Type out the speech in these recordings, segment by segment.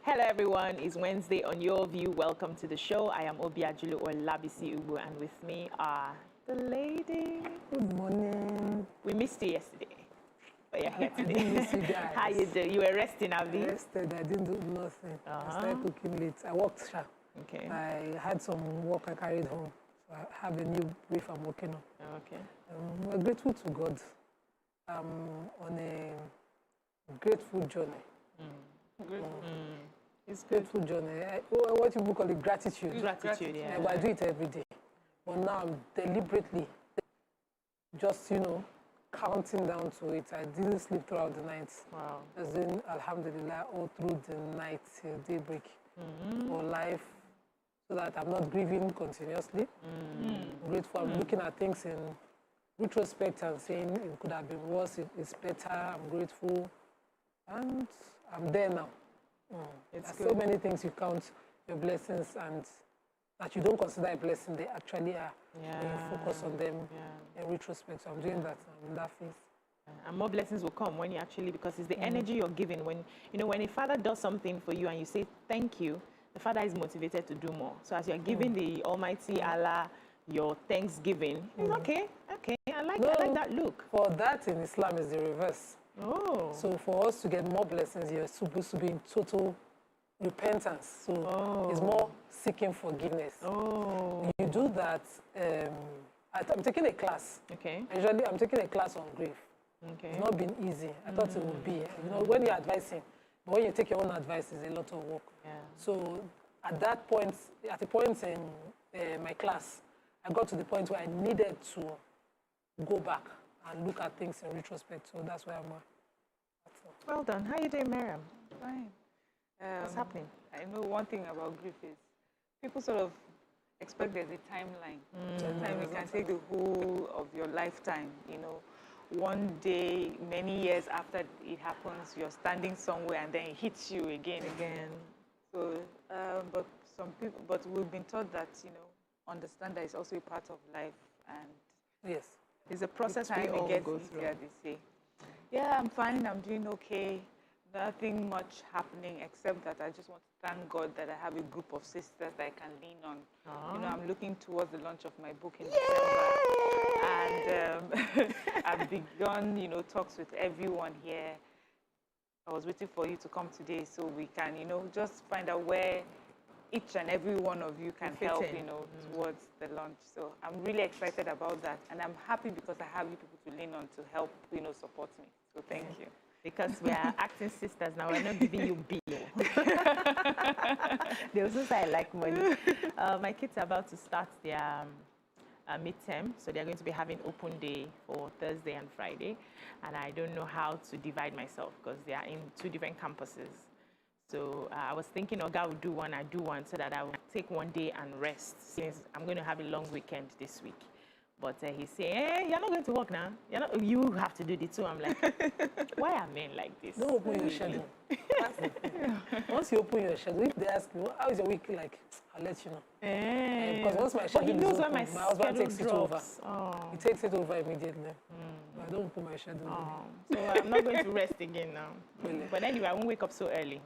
Hello everyone, it's Wednesday on Your View. Welcome to the show. I am Obiajulu or Labisi Ubu, and with me are the lady. Good morning. We missed you yesterday, but you're here I today. didn't miss you guys. How you doing? You were resting, Abby? I rested. I didn't do nothing. I started cooking late. I worked sharp. Okay. I had some work I carried home. So I have a new brief I'm working on. Okay. We're grateful to God. I'm on a grateful journey. It's good. Grateful journey. What people call it, gratitude. Gratitude, yeah. But I do it every day. But now I'm deliberately just, counting down to it. I didn't sleep throughout the night. Wow. As in, alhamdulillah, all through the night till daybreak for life, so that I'm not grieving continuously. I'm grateful. I'm looking at things in retrospect and saying it could have been worse, it's better. I'm grateful. And I'm there now. There's so many things you count your blessings and that you don't consider a blessing, they actually are. Yeah. And you focus on them in retrospect. So I'm doing that in that phase. And more blessings will come when you actually, because it's the energy you're giving. When when a father does something for you and you say thank you, the father is motivated to do more. So as you're giving the Almighty Allah your thanksgiving, it's okay. I like that look. For that in Islam is the reverse. Oh. So for us to get more blessings, you're supposed to be in total repentance. So it's more seeking forgiveness. Oh. You do that. I'm taking a class. Okay. Usually, I'm taking a class on grief. Okay. It's not been easy. I thought it would be. When you're advising, but when you take your own advice, it's a lot of work. Yeah. So at that point, at a point in my class, I got to the point where I needed to go back and look at things in retrospect. So that's where I'm at. Well done. How are you doing, Mariam? Fine. What's happening? I know one thing about grief is people sort of expect there's a timeline. Sometimes it can take the whole of your lifetime, One day, many years after it happens, you're standing somewhere and then it hits you again. So, but we've been taught that, understand that it's also a part of life, and Yes. It's a process we time all it gets go easier, through. they say. Yeah, I'm fine, I'm doing okay. Nothing much happening except that I just want to thank God that I have a group of sisters that I can lean on. I'm looking towards the launch of my book in December. And I've begun, talks with everyone here. I was waiting for you to come today so we can, just find out where each and every one of you can help, towards the launch. So I'm really excited about that. And I'm happy because I have you people to lean on to help, support me. So thank you. Because we are acting sisters now, we're not giving you bill. They also say I like money. My kids are about to start their midterm, so they're going to be having open day for Thursday and Friday. And I don't know how to divide myself because they are in 2 different campuses. So I was thinking Oga will do one, I do one, so that I will take one day and rest since I'm going to have a long weekend this week. But he's saying, you're not going to work now. You have to do the 2. I'm like, why are men like this? Don't open your schedule. Once you open your schedule, if they ask you, how is your week like, I'll let you know. Because once my schedule is open, my husband takes it over. He takes it over immediately. I don't open my schedule. So I'm not going to rest again now. Really? But anyway, I won't wake up so early.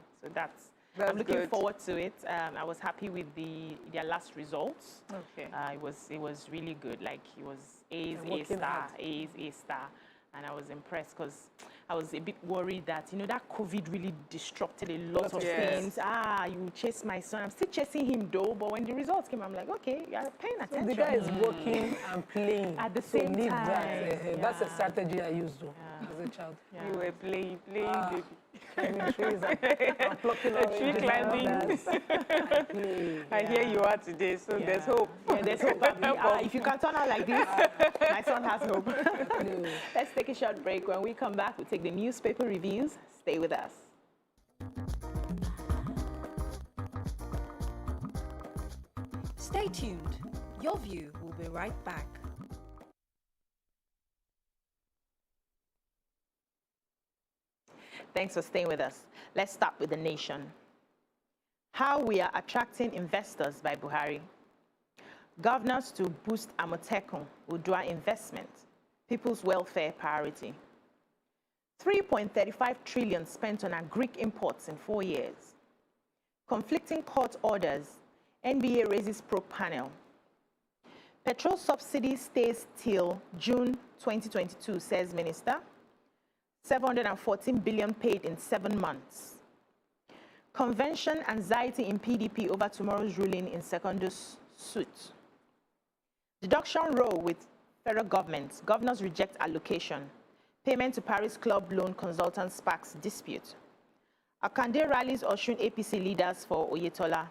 So I'm looking forward to it. I was happy with their last results. Okay. It was really good. Like it was A's, A star. And I was impressed because I was a bit worried that, that COVID really disrupted a lot of things. You chase my son. I'm still chasing him though, but when the results came, I'm like, okay, you're paying attention. So the guy is working and playing. At the same time. That's a strategy I used though, as a child. You were playing, baby. Climbing trees and plucking tree climbing. I hear you are today, so there's hope. Yeah, there's hope. If you can turn out like this, my son has hope. Let's take a short break. When we come back, we'll take the newspaper reviews. Stay with us. Stay tuned. Your View will be right back. Thanks for staying with us. Let's start with the nation. How we are attracting investors by Buhari. Governors to boost Amotekun, Udua investment. People's welfare priority. 3.35 trillion spent on agric imports in 4 years. Conflicting court orders. NBA raises probe panel. Petrol subsidy stays till June 2022, says Minister. 714 billion paid in 7 months. Convention anxiety in PDP over tomorrow's ruling in Secondus suit. Deduction row with federal government. Governors reject allocation. Payment to Paris Club loan consultant sparks dispute. Akande rallies Osun APC leaders for Oyetola.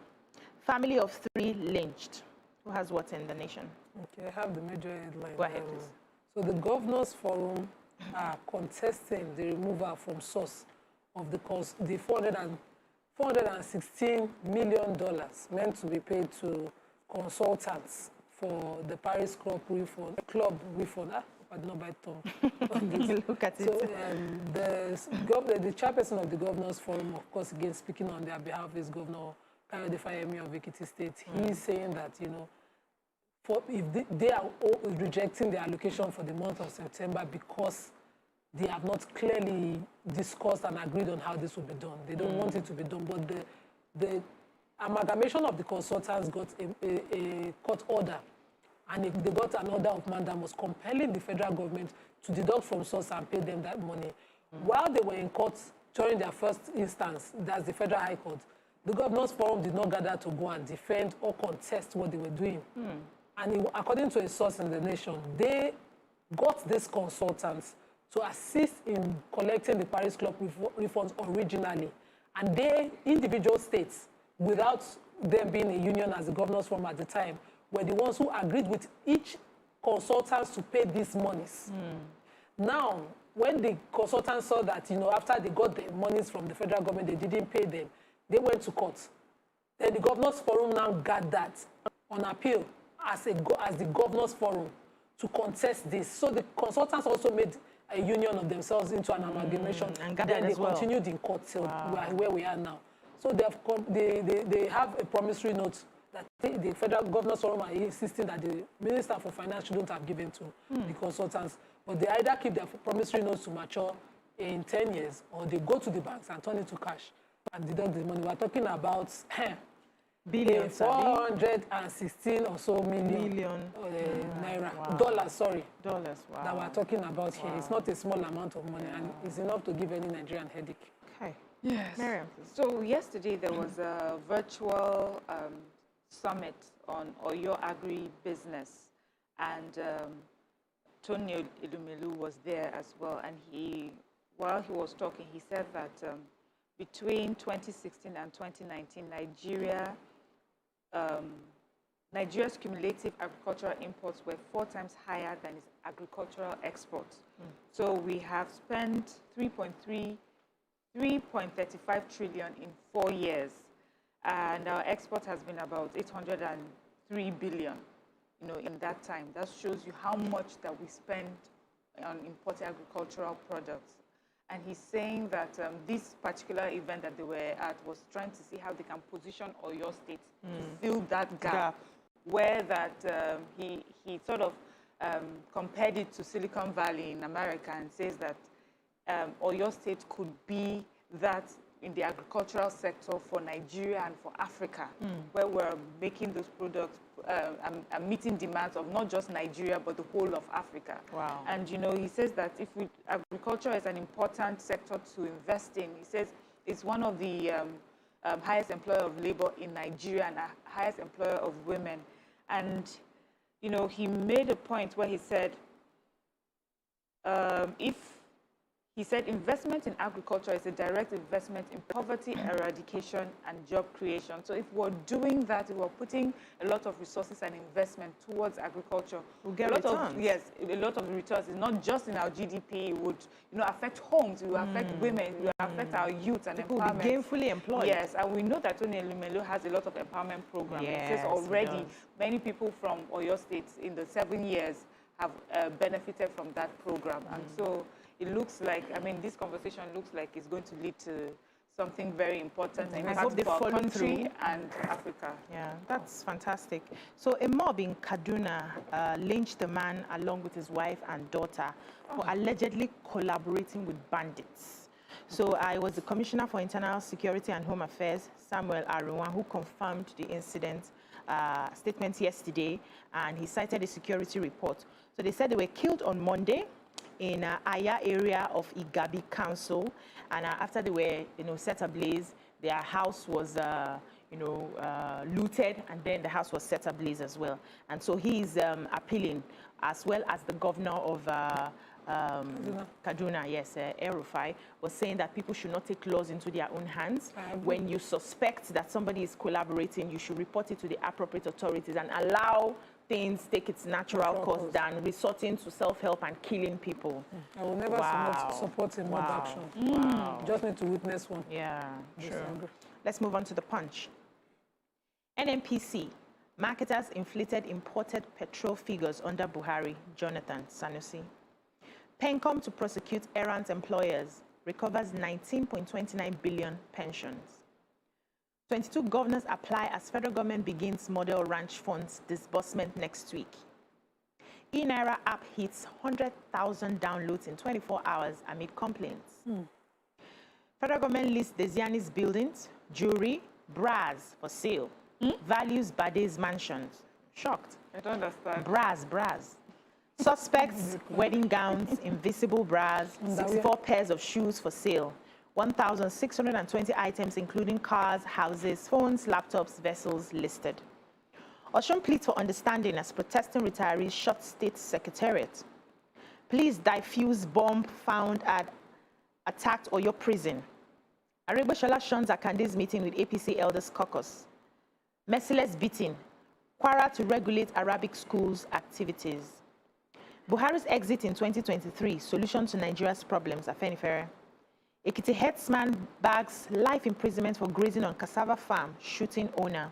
Family of 3 lynched. Who has what in the nation? Okay, I have the major headline. Go ahead, please. So the Governors Forum are contesting the removal from source of the $416 million meant to be paid to consultants for the Paris Club refund. I don't know by tongue. Look at So it. the chairperson of the Governors Forum, of course, again speaking on their behalf, is Governor Kayode Fayemi of Ekiti State. He's saying that, you know, if they are all rejecting the allocation for the month of September because they have not clearly discussed and agreed on how this will be done. They don't want it to be done, but the amalgamation of the consultants got a court order, and they got an order of mandamus compelling the federal government to deduct from source and pay them that money. While they were in court during their first instance, that's the Federal High Court, the Governors Forum did not gather to go and defend or contest what they were doing. And according to a source in the nation, they got these consultants to assist in collecting the Paris Club refunds originally. And they, individual states, without them being a union as the Governors Forum at the time, were the ones who agreed with each consultant to pay these monies. Now, when the consultants saw that, you know, after they got the monies from the federal government, they didn't pay them, they went to court. Then the Governors Forum now got that on appeal as the Governors Forum to contest this. So the consultants also made a union of themselves into an amalgamation, and then they continued in court till where we are now. So they have a promissory note that the Federal Governors Forum are insisting that the Minister for Finance shouldn't have given to the consultants, but they either keep their promissory notes to mature in 10 years, or they go to the banks and turn it to cash and deduct the money. We're talking about billions, 416 or so million naira. Wow. Dollars, sorry. Dollars, wow. That we're talking about here. It's not a small amount of money, and it's enough to give any Nigerian headache. Okay. Yes. Mariam. So yesterday there was a virtual summit on Oyo agri-business, and Tony Elumelu was there as well. And while he was talking, he said that between 2016 and 2019, Nigeria's cumulative agricultural imports were 4 times higher than its agricultural exports. So we have spent 3.35 trillion in 4 years, and our export has been about 803 billion, you know, in that time. That shows you how much that we spend on imported agricultural products. And he's saying that this particular event that they were at was trying to see how they can position Oyo State to fill that gap. Where that he sort of compared it to Silicon Valley in America, and says that Oyo State could be that in the agricultural sector for Nigeria and for Africa, where we're making those products and meeting demands of not just Nigeria, but the whole of Africa. Wow. And, you know, he says that agriculture is an important sector to invest in. He says it's one of the highest employer of labor in Nigeria and highest employer of women. And, you know, he made a point where he said, He said investment in agriculture is a direct investment in poverty eradication and job creation. So if we're doing that, if we're putting a lot of resources and investment towards agriculture, we'll get returns. Yes, a lot of returns. It's not just in our GDP. It would, you know, affect homes. It will affect women. It will affect our youth and people empowerment. Will be gainfully employed. Yes, and we know that Tony Elumelu has a lot of empowerment programs. Yes, it says already many people from Oyo State in the 7 years have benefited from that program. And so it looks like, I mean, this conversation looks like it's going to lead to something very important and impactful for our country and Africa. Yeah, that's fantastic. So a mob in Kaduna lynched a man along with his wife and daughter for allegedly collaborating with bandits. So I was the Commissioner for Internal Security and Home Affairs, Samuel Arunwa, who confirmed the incident statement yesterday, and he cited a security report. So they said they were killed on Monday in Aya area of Igabi Council, and after they were, set ablaze, their house was, looted, and then the house was set ablaze as well. And so he is appealing, as well as the governor of Kaduna, yes, El-Rufai, was saying that people should not take laws into their own hands. When you suspect that somebody is collaborating, you should report it to the appropriate authorities and allow things take its natural course than resorting to self-help and killing people. I will never support a mob action. Wow. Just need to witness one. Yeah, true. Let's move on to the Punch. NNPC. Marketers inflated imported petrol figures under Buhari, Jonathan Sanusi. PENCOM to prosecute errant employers, recovers 19.29 billion pensions. 22 governors apply as federal government begins model ranch funds disbursement next week. eNaira app hits 100,000 downloads in 24 hours amid complaints. Federal government lists Desianis buildings, jewelry, bras for sale. Values Bade's mansions. Shocked. I don't understand. Bras. Suspects, wedding gowns, invisible bras, 64 pairs of shoes for sale. 1,620 items, including cars, houses, phones, laptops, vessels listed. Osun pleads for understanding as protesting retirees shot state secretariat. Police diffuse bomb found at attacked Oyo prison. Aregbesola shuns Akande's meeting with APC Elders Caucus. Merciless beating. Kwara to regulate Arabic schools' activities. Buhari's exit in 2023, solution to Nigeria's problems, Afenifere. Ekiti headsman bags life imprisonment for grazing on cassava farm, shooting owner.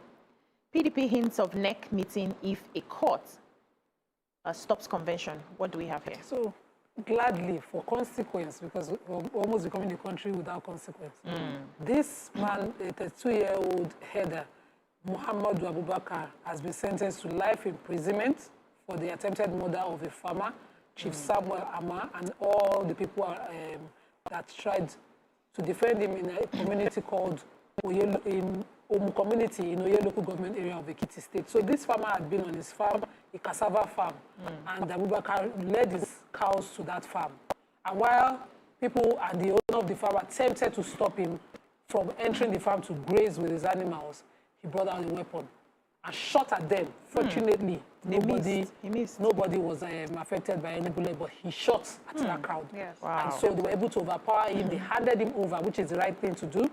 PDP hints of neck meeting if a court stops convention. What do we have here? So, gladly for consequence, because we're almost becoming a country without consequence. This man, a 32-year-old header, Muhammadu Abubakar, has been sentenced to life imprisonment for the attempted murder of a farmer, Chief Samuel Ama, and all the people that tried to defend him in a community called Omu community in Oye local government area of Ekiti State. So this farmer had been on his farm, a cassava farm, and Abubakar led his cows to that farm. And while people and the owner of the farm attempted to stop him from entering the farm to graze with his animals, he brought out a weapon and shot at them. Fortunately, nobody was affected by any bullet, but he shot at that crowd. Yes. Wow. And so they were able to overpower him. They handed him over, which is the right thing to do,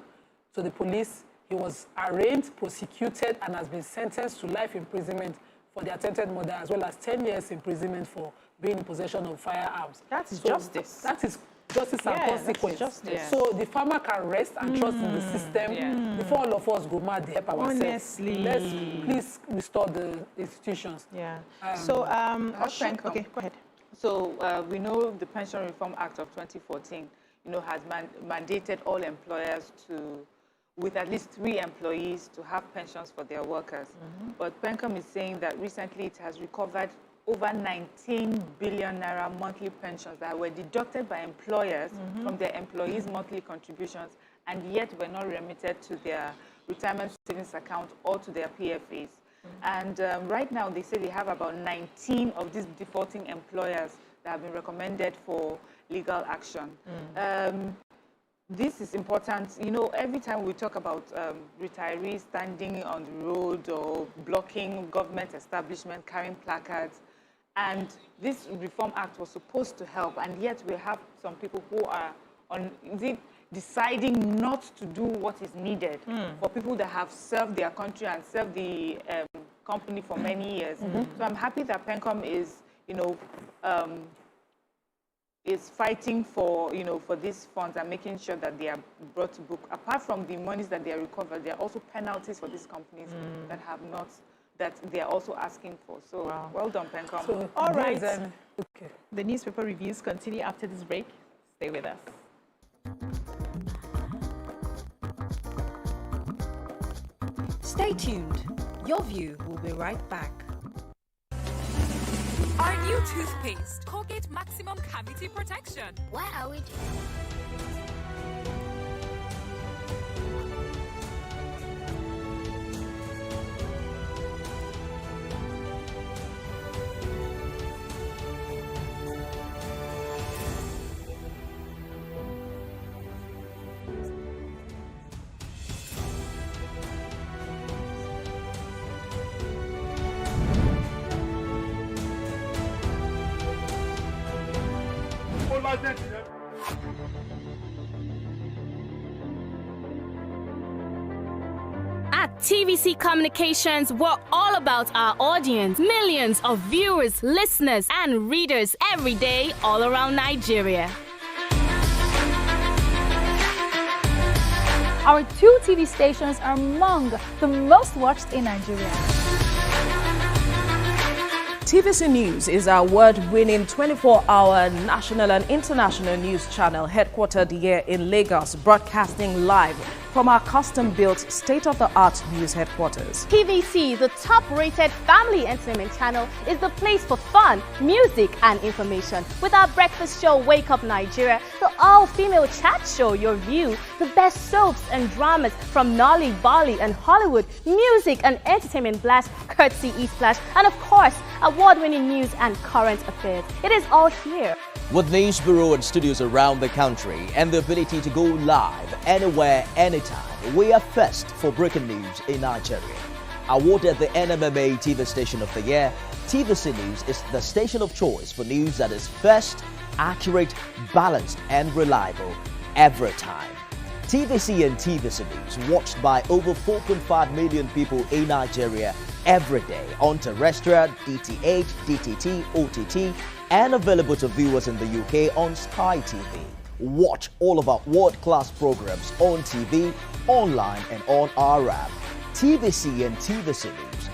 to the police. He was arraigned, prosecuted, and has been sentenced to life imprisonment for the attempted murder, as well as 10 years imprisonment for being in possession of firearms. That's justice. That is justice and consequence. Justice. So the farmer can rest and trust in the system before all of us go mad to help ourselves. Honestly. Let's please restore the institutions. Yeah. Okay, go ahead. So we know the Pension Reform Act of 2014, has mandated all employers to, with at least 3 employees, to have pensions for their workers. But PENCOM is saying that recently it has recovered over 19 billion naira monthly pensions that were deducted by employers from their employees' monthly contributions, and yet were not remitted to their retirement savings account or to their PFAs. And right now, they say they have about 19 of these defaulting employers that have been recommended for legal action. This is important. Every time we talk about retirees standing on the road or blocking government establishment, carrying placards, and this Reform Act was supposed to help, and yet we have some people who are deciding not to do what is needed for people that have served their country and served the company for many years. So I'm happy that PENCOM is fighting for for these funds and making sure that they are brought to book. Apart from the monies that they are recovered, there are also penalties for these companies that have not, that they are also asking for. So well done, PENCOM. So, all right. Okay. The newspaper reviews continue after this break. Stay with us. Stay tuned. Your View will be right back. Our new toothpaste, Colgate Maximum Cavity Protection. What are we doing? At TVC Communications, we're all about our audience. Millions of viewers, listeners, and readers every day all around Nigeria. Our 2 TV stations are among the most watched in Nigeria. TVC News is our award-winning 24-hour national and international news channel headquartered here in Lagos, broadcasting live from our custom-built state-of-the-art news headquarters. TVC, the top-rated family entertainment channel, is the place for fun, music, and information. With our breakfast show, Wake Up Nigeria, the all-female chat show, Your View, the best soaps and dramas from Nolly, Bolly, and Hollywood, music and entertainment blast, courtesy E-Splash, and of course, award-winning news and current affairs. It is all here. With news bureau and studios around the country and the ability to go live anywhere, anytime, we are first for breaking news in Nigeria. Awarded the NMMA TV Station of the Year, TVC News is the station of choice for news that is first, accurate, balanced, and reliable every time. TVC and TVC News watched by over 4.5 million people in Nigeria every day on terrestrial, DTH, DTT, OTT, and available to viewers in the UK on Sky TV. Watch all of our world-class programs on TV, online, and on our app. TVC and TVC News.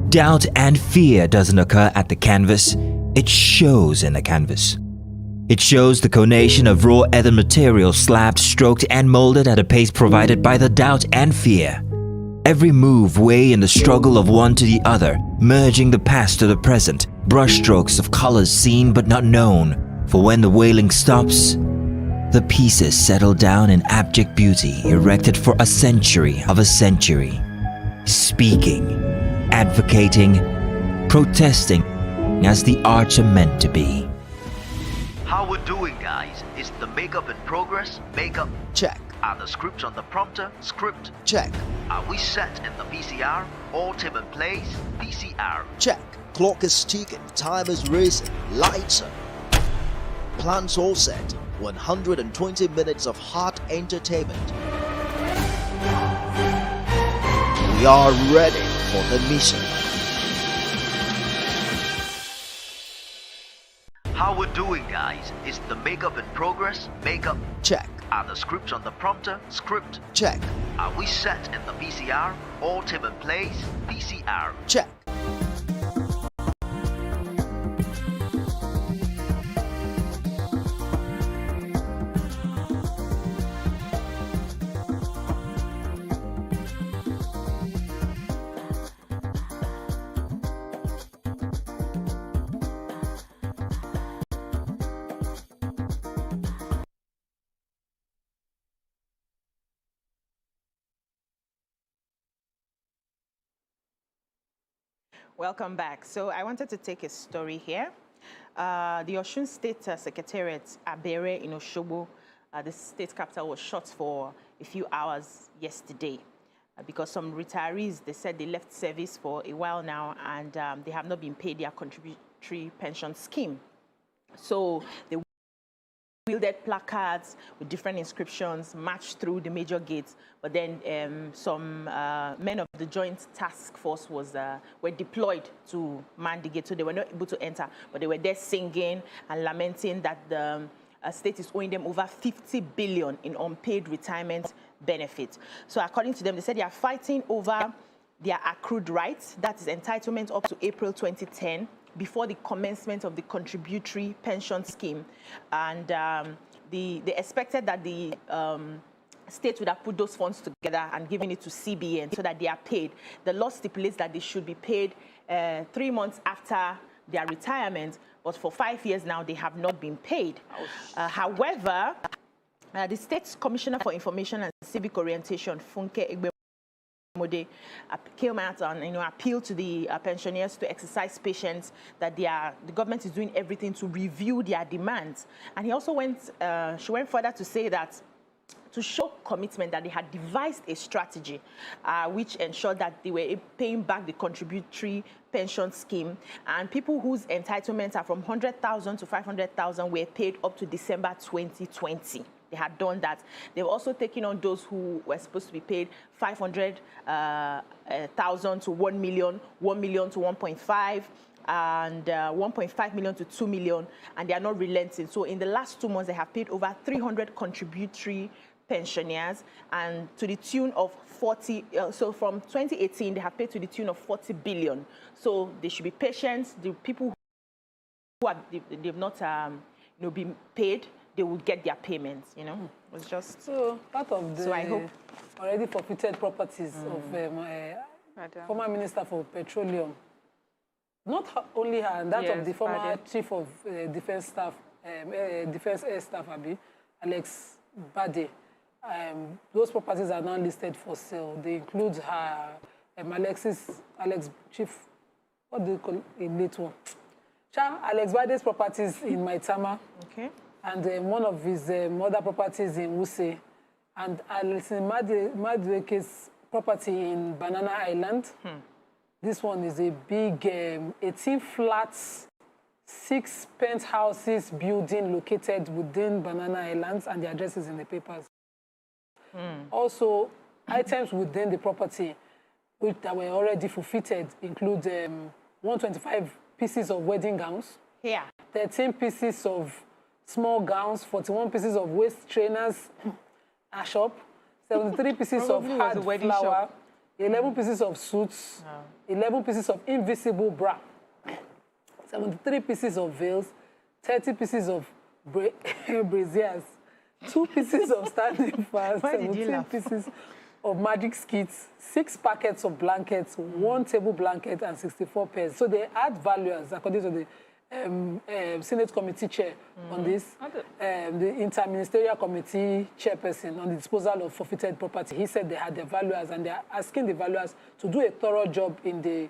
Doubt and fear doesn't occur at the canvas, it shows in the canvas. It shows the conation of raw earthen material slabbed, stroked, and molded at a pace provided by the doubt and fear. Every move way in the struggle of one to the other, merging the past to the present, brushstrokes of colors seen but not known. For when the wailing stops, the pieces settle down in abject beauty erected for a century of a century. Speaking, advocating, protesting as the arts are meant to be. How we're doing, guys? Is the makeup in progress? Makeup check. Are the scripts on the prompter? Script check. Are we set in the PCR? All team in place? PCR check. Clock is ticking, time is racing, lights are. Plans all set. 120 minutes of hot entertainment. We are ready for the mission. How we're doing, guys? Is the makeup in progress? Makeup check. Are the scripts on the prompter? Script check. Are we set in the PCR? All team in place? PCR check. Welcome back. So I wanted to take a story here. The Osun State Secretariat, Abere in Osogbo, the state capital, was shut for a few hours yesterday because some retirees, they said they left service for a while now and they have not been paid their contributory pension scheme. So they wielded placards with different inscriptions marched through the major gates. But then some men of the Joint Task Force were deployed to man the gate, so they were not able to enter. But they were there singing and lamenting that the state is owing them over 50 billion in unpaid retirement benefits. So according to them, they said they are fighting over their accrued rights, that is entitlement up to April 2010, before the commencement of the contributory pension scheme. And they expected that the state would have put those funds together and given it to CBN so that they are paid. The law stipulates that they should be paid 3 months after their retirement, but for 5 years now, they have not been paid. However, the State's Commissioner for Information and Civic Orientation, Funke Egbe, came out and appealed to the pensioners to exercise patience, that the government is doing everything to review their demands. And he also she went further to say that to show commitment, that they had devised a strategy which ensured that they were paying back the contributory pension scheme, and people whose entitlements are from 100,000 to 500,000 were paid up to December 2020. They had done that. They were also taking on those who were supposed to be paid 500,000 to 1 million, 1 million to 1.5, and 1.5 million to 2 million, and they are not relenting. So in the last 2 months, they have paid over 300 contributory pensioners, and to the tune of 40, so from 2018, they have paid to the tune of 40 billion. So they should be patient. The people who they've not been paid, they will get their payments, It's just... So part of the I hope already forfeited properties of former Minister for Petroleum, not only her, and that of the former Chief of Defense Staff, Defense Air Staff, Alex Bade, those properties are now listed for sale. They include her, Alex Chief, what do you call it, late one? Alex Bade's properties in Maitama. Okay. And one of his other properties in Wuse, and Alison Madweke's property in Banana Island. This one is a big 18 flats, 6 penthouses building located within Banana Islands, and the address is in the papers. Also, items within the property that were already forfeited include 125 pieces of wedding gowns, 13 pieces of small gowns, 41 pieces of waist trainers, a shop, 73 pieces of hard flour, 11 pieces of suits, 11 pieces of invisible bra, 73 pieces of veils, 30 pieces of braziers, 2 pieces of standing fans, 17 pieces of magic skits, 6 packets of blankets, 1 table blanket, and 64 pairs. So they add values according to the Senate Committee Chair on this, the Inter-Ministerial Committee Chairperson on the disposal of forfeited property. He said they had the valuers, and they are asking the valuers to do a thorough job in the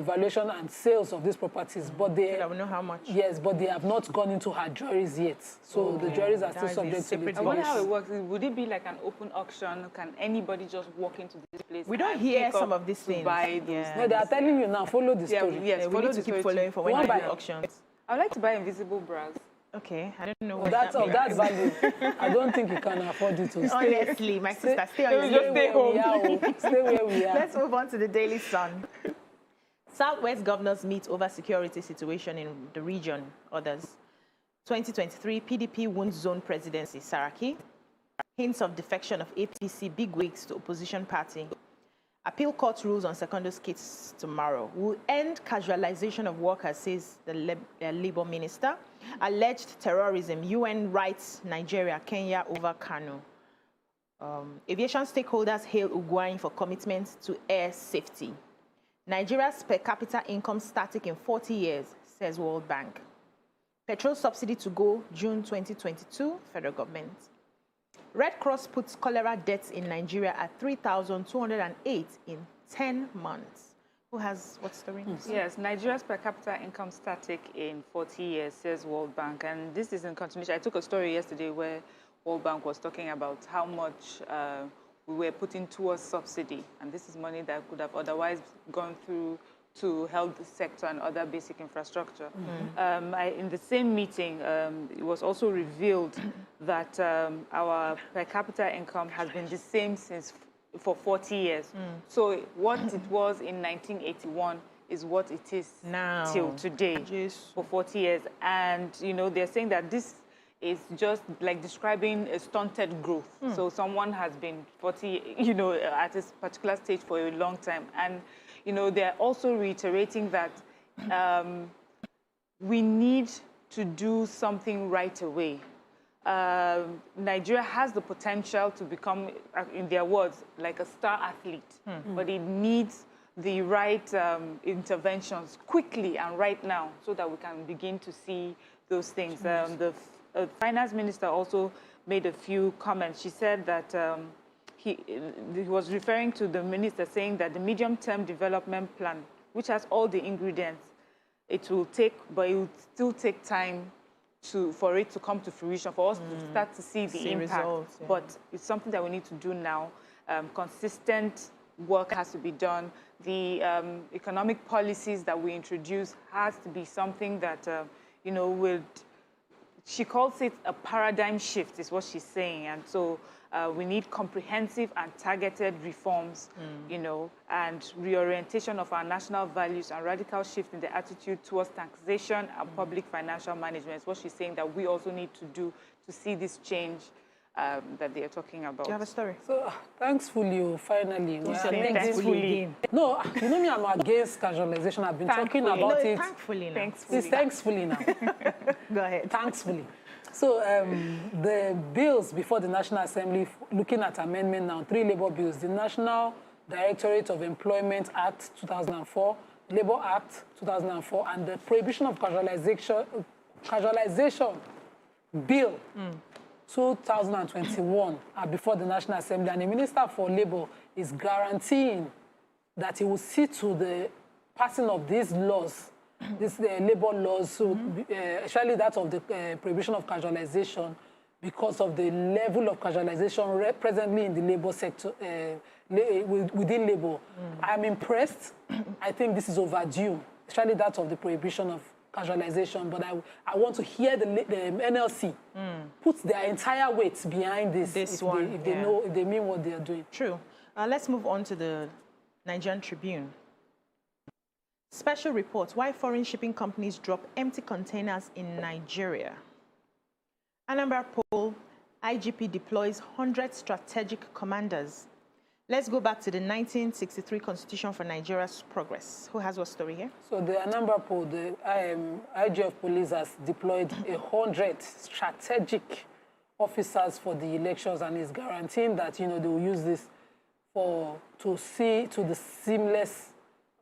valuation and sales of these properties. But they don't know how much. Yes, but they have not gone into her jewelries yet. So the jewelries are still subject to litigation. I wonder how it works. Would it be like an open auction? Can anybody just walk into this place? We don't hear some of these things. Buy those. No, they are telling you now. Follow the story. Yes, we need to keep following for when they do auctions. I would like to buy invisible bras. Okay, I don't know what that's of that value. I don't think you can afford it to stay. Honestly, my sister, stay on your stay home. Stay where we are. Let's move on to the Daily Sun. Southwest governors meet over security situation in the region. Others. 2023 PDP wounds zone presidency. Saraki. Hints of defection of APC bigwigs to opposition party. Appeal court rules on secondary kits tomorrow. Will end casualization of workers, says the Labour Minister. Alleged terrorism. UN writes Nigeria, Kenya over Kano. Aviation stakeholders hail Ugwuanyi for commitment to air safety. Nigeria's per capita income static in 40 years, says World Bank. Petrol subsidy to go June 2022, federal government. Red Cross puts cholera deaths in Nigeria at 3,208 in 10 months. Who has, what's the ring? Yes, Nigeria's per capita income static in 40 years, says World Bank. And this is in continuation. I took a story yesterday where World Bank was talking about how much we were putting towards subsidy. And this is money that could have otherwise gone through to health sector and other basic infrastructure. In the same meeting, it was also revealed that our per capita income has been the same for 40 years. So what it was in 1981 is what it is now till today for 40 years. And, you know, they're saying that this is just like describing a stunted growth. So someone has been 40, you know, at a particular stage for a long time. And, you know, they're also reiterating that we need to do something right away. Nigeria has the potential to become, in their words, like a star athlete, but it needs the right interventions quickly and right now so that we can begin to see those things. The finance minister also made a few comments. She said that he was referring to the minister saying that the medium-term development plan, which has all the ingredients, it will take, but it will still take time for it to come to fruition, for us to start to see the impact. Results, yeah. But it's something that we need to do now. Consistent work has to be done. The economic policies that we introduce has to be something that, you know, she calls it a paradigm shift, is what she's saying. And so we need comprehensive and targeted reforms, you know, and reorientation of our national values and radical shift in the attitude towards taxation and public financial management. Is what she's saying that we also need to do to see this change that they are talking about. Do you have a story? So, thankfully, finally. Thankfully. No, you know me, I'm against casualization. I've been talking about it. Thankfully now. It's thankfully now. Go ahead. Thankfully. So, the bills before the National Assembly, looking at amendment now, 3 labor bills, the National Directorate of Employment Act 2004, Labor Act 2004, and the Prohibition of Casualization Bill 2021 are before the National Assembly, and the Minister for Labour is guaranteeing that he will see to the passing of these laws, these labour laws, so, especially that of the prohibition of casualization, because of the level of casualization presently in the labour sector, within labour. I'm impressed. I think this is overdue, especially that of the prohibition of casualization, but I want to hear the NLC put their entire weight behind this if they mean what they are doing. True. Let's move on to the Nigerian Tribune. Special report, why foreign shipping companies drop empty containers in Nigeria. Anambra poll, IGP deploys 100 strategic commanders. Let's go back to the 1963 Constitution for Nigeria's progress. Who has what story here? So the Anambra poll, the IGF police has deployed 100 strategic officers for the elections and is guaranteeing that, you know, they will use this to see to the seamless,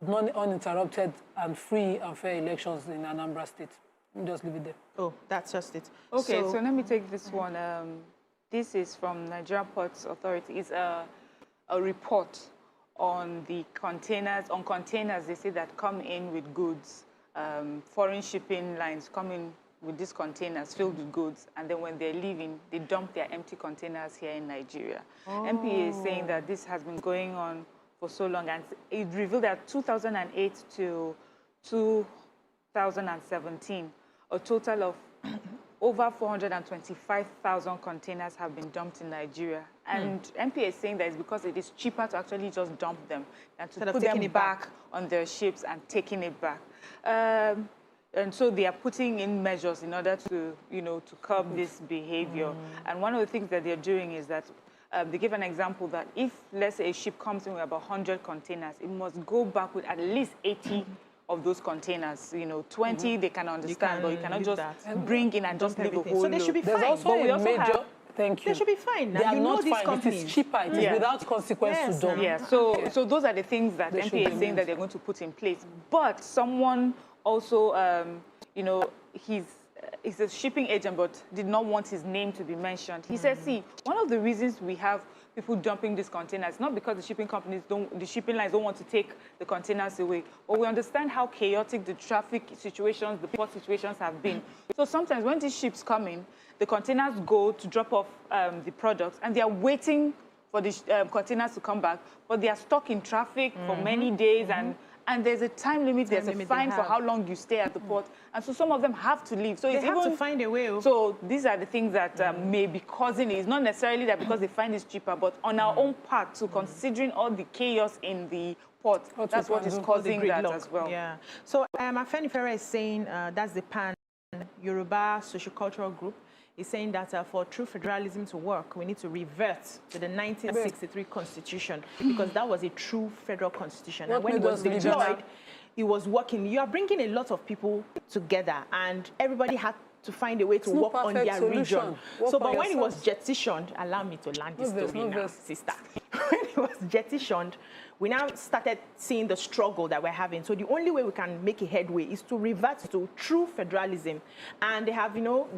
uninterrupted and free and fair elections in Anambra State. Let me just leave it there. Oh, that's just it. Okay, so let me take this one. This is from Nigeria Ports Authority. It's a report on the containers. On containers, they say that come in with goods. Foreign shipping lines come in with these containers filled with goods, and then when they're leaving, they dump their empty containers here in Nigeria. NPA is saying that this has been going on for so long, and it revealed that 2008 to 2017, a total of over 425,000 containers have been dumped in Nigeria. And NPA is saying that it's because it is cheaper to actually just dump them than to put them back on their ships and taking it back. And so they are putting in measures in order to, you know, to curb this behavior. And one of the things that they're doing is that they give an example that if, let's say, a ship comes in with about 100 containers, it must go back with at least 80 of those containers. You know, 20 they can understand, but you cannot just bring in and just leave a whole So they should be fine. There's also a major... Thank you. They should be fine. They are not fine. It is cheaper. It is without consequence to dump. Yeah, so those are the things that NPA is saying that they're going to put in place. But someone also, you know, he's a shipping agent, but did not want his name to be mentioned. He said, see, one of the reasons we have people dumping these containers, not because the shipping companies the shipping lines don't want to take the containers away, but we understand how chaotic the traffic situations, the port situations have been. So sometimes when these ships come in, the containers go to drop off the products, and they are waiting for the containers to come back, but they are stuck in traffic for many days, and there's a time limit, there's a fine for how long you stay at the port, and so some of them have to leave. So they it's have to find a way. So these are the things that may be causing it. It's not necessarily that because they find it's cheaper, but on our own part, so considering all the chaos in the port, that's what is causing that as well. Yeah. So Afenifere is saying that's the PAN Yoruba Sociocultural Group. Is saying that for true federalism to work, we need to revert to the 1963 Constitution, because that was a true federal constitution. And when it was deployed, it was working. You are bringing a lot of people together, and everybody had to find a way to work on their region. So, but when it was jettisoned, allow me to land this story now, sister. When it was jettisoned, we now started seeing the struggle that we're having. So the only way we can make a headway is to revert to true federalism. And they have,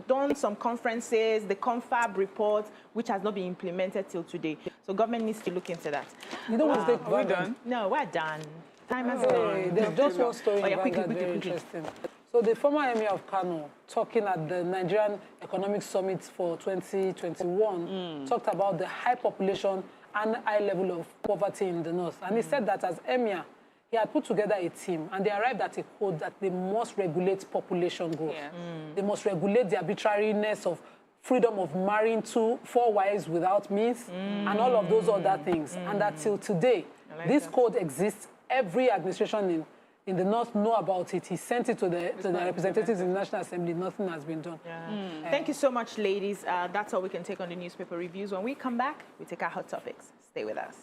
done some conferences, the Confab report, which has not been implemented till today. So government needs to look into that. We're done? No, we're done. Time has gone. There's just one story quickly. interesting. So the former Emir of Kano, talking at the Nigerian Economic Summit for 2021, talked about the high population and high level of poverty in the north. And he said that as Emir, he had put together a team, and they arrived at a code that they must regulate population growth. Yeah. They must regulate the arbitrariness of freedom of marrying 4 wives without means, and all of those other things. And that till today, this code exists. Every administration in the north know about it. He sent it to the representatives in the National Assembly. Nothing has been done. Yeah. Thank you so much, ladies. That's all we can take on the newspaper reviews. When we come back, we take our hot topics. Stay with us.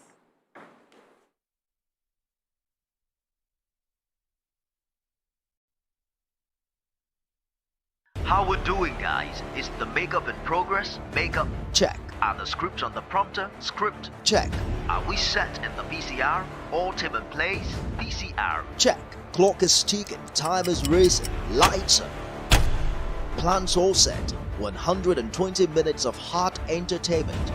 How we're doing, guys, is the makeup in progress? Makeup check. Are the scripts on the prompter? Script check. Are we set in the PCR? All team in place? PCR check. Clock is ticking, time is racing, lights are. Plans all set. 120 minutes of hot entertainment.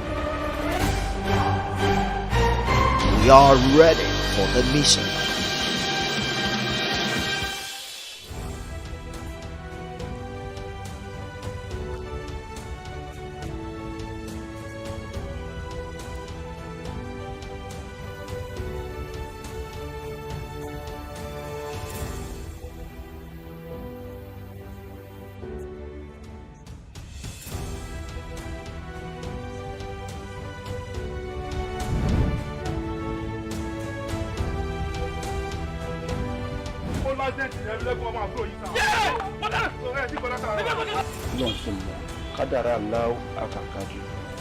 We are ready for the mission.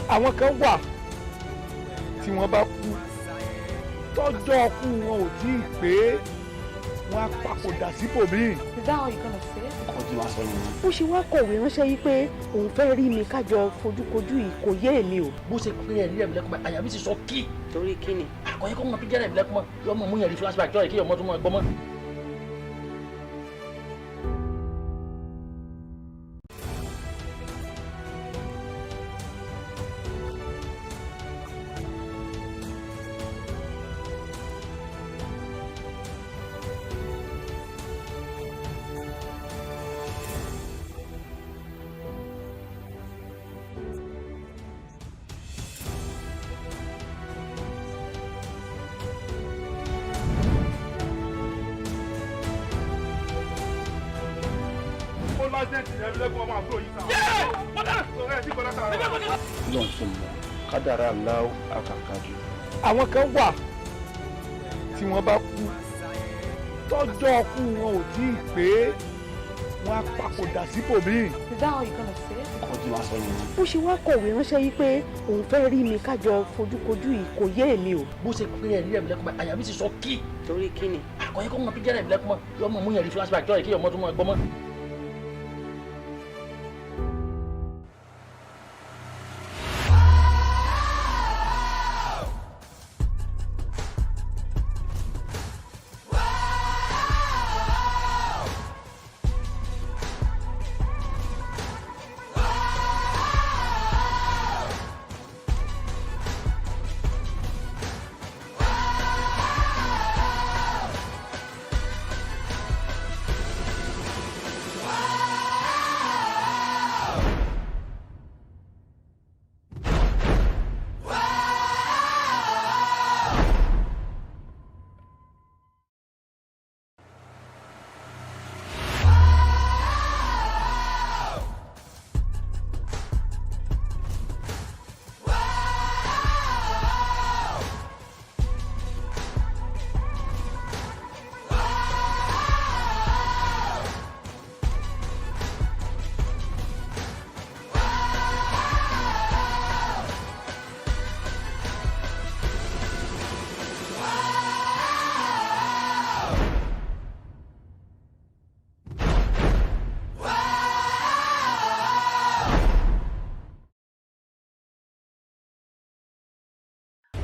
Àwọn kan wà tí wọ́n bá kú tọ́jọ́ kú wọn ò tí ì pé wọ́n á papòdà síbòmíì. Is that how you gonna say it? Ọdún wa sọ ni. Bó ṣe wá kọ̀wé ránṣẹ́ yìí pé òun fẹ́ rí mi kájọ fojúkojú yìí kò yé èmi o. Bó ṣe pé ẹ̀rí ẹ̀mí lẹ́kùnmọ́ àyà mi ti sọ kí. Torí kí ni? Àkọ́yẹ́ kọ́ mọ pé jẹ́rẹ̀ ẹ̀mí lẹ́kùnmọ́ yọmọ mú yẹn rí flashback jọ́ ìkéyọ̀ mọ́ tó mọ́ ẹgbọ́n mọ́. Kádàrá aláwọ̀ àkàkàjù. Àwọn kan wà tí wọ́n bá kú tọ́jọ́ kú wọn ò tí ì pé wọ́n á papòdà síbòmíì. Is that how you gonna say it? Ọdún wa sọ ni. Bó ṣe wá kọ̀wé ránṣẹ́ yìí pé òun fẹ́ rí mi kájọ fojúkojú yìí kò yé èmi o. Bó ṣe pé ẹ̀rí ẹ̀mí lẹ́kùnmọ́ àyà mi ti sọ kí. Torí kí ni? Àkọ́yẹ́ kọ́ mọ pé jẹ́rẹ̀ ẹ̀mí lẹ́kùnmọ́ yọmọ mú yẹn rí flashback jọ́ ìkéyọ̀ mọ́ tó mọ́ ẹgbọ́n mọ́.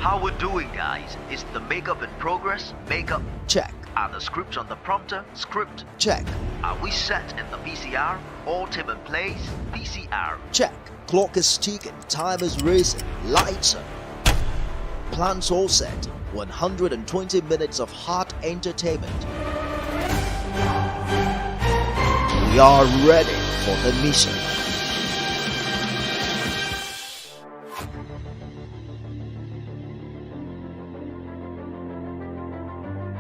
How we're doing, guys? Is the makeup in progress? Makeup check. Are the scripts on the prompter? Script check. Are we set in the PCR? All team in place? PCR check. Clock is ticking, time is racing, lights are. Plans all set. 120 minutes of hot entertainment. We are ready for the mission.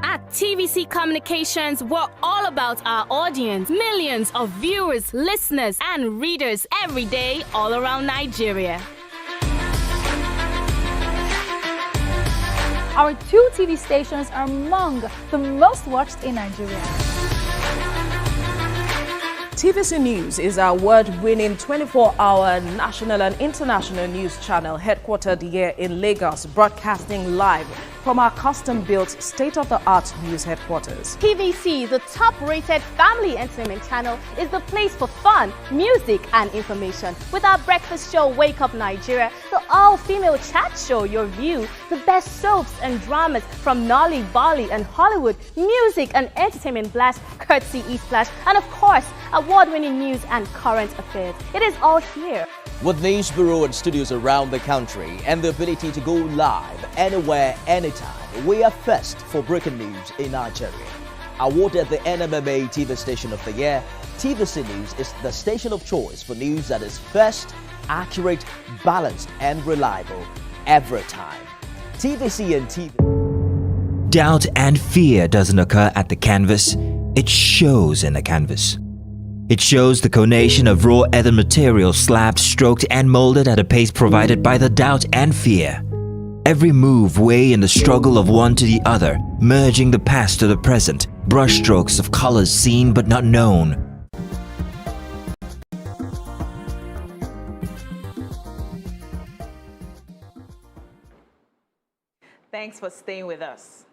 At TVC Communications, we're all about our audience. Millions of viewers, listeners, and readers every day all around Nigeria. Our 2 TV stations are among the most watched in Nigeria. TVC News is our award-winning 24-hour national and international news channel headquartered here in Lagos, broadcasting live from our custom-built state-of-the-art news headquarters. TVC, the top-rated family entertainment channel, is the place for fun, music, and information. With our breakfast show, Wake Up Nigeria, the all-female chat show, Your View, the best soaps and dramas from Nolly, Bolly, and Hollywood, music and entertainment blast, courtesy E-Splash, and of course, award-winning news and current affairs. It is all here. With news bureau and studios around the country and the ability to go live anywhere, anytime, we are first for breaking news in Nigeria. Awarded the NMMA TV Station of the Year, TVC News is the station of choice for news that is first, accurate, balanced, and reliable every time. TVC and TV. Doubt and fear doesn't occur at the canvas, it shows in the canvas. It shows the conation of raw earthen material slabbed, stroked, and molded at a pace provided by the doubt and fear. Every move weigh in the struggle of one to the other, merging the past to the present, brushstrokes of colors seen but not known. Thanks for staying with us.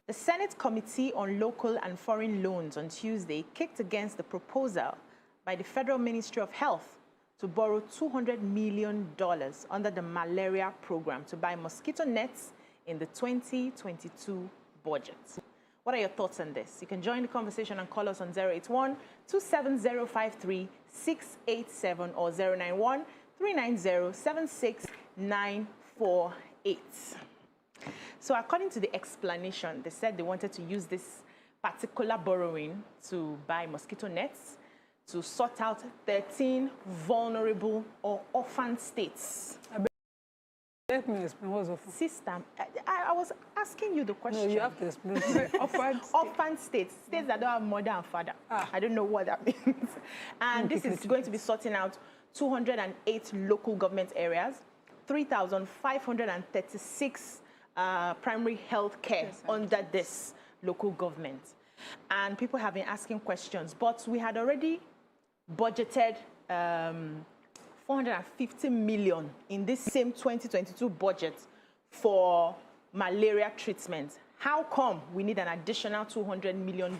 The Senate Committee on Local and Foreign Loans on Tuesday kicked against the proposal by the Federal Ministry of Health to borrow $200 million under the malaria program to buy mosquito nets in the 2022 budget. What are your thoughts on this? You can join the conversation and call us on 081-27053-687 or 091-390-76948. So according to the explanation, they said they wanted to use this particular borrowing to buy mosquito nets to sort out 13 vulnerable or orphan states. Let me explain what's orphan. Sister, I was asking you the question. No, you have to explain. Orphan states that don't have mother and father. I don't know what that means. And this is going to be sorting out 208 local government areas, 3,536 primary health care under this local government. And people have been asking questions, but we had already budgeted 450 million in this same 2022 budget for malaria treatment. How come we need an additional $200 million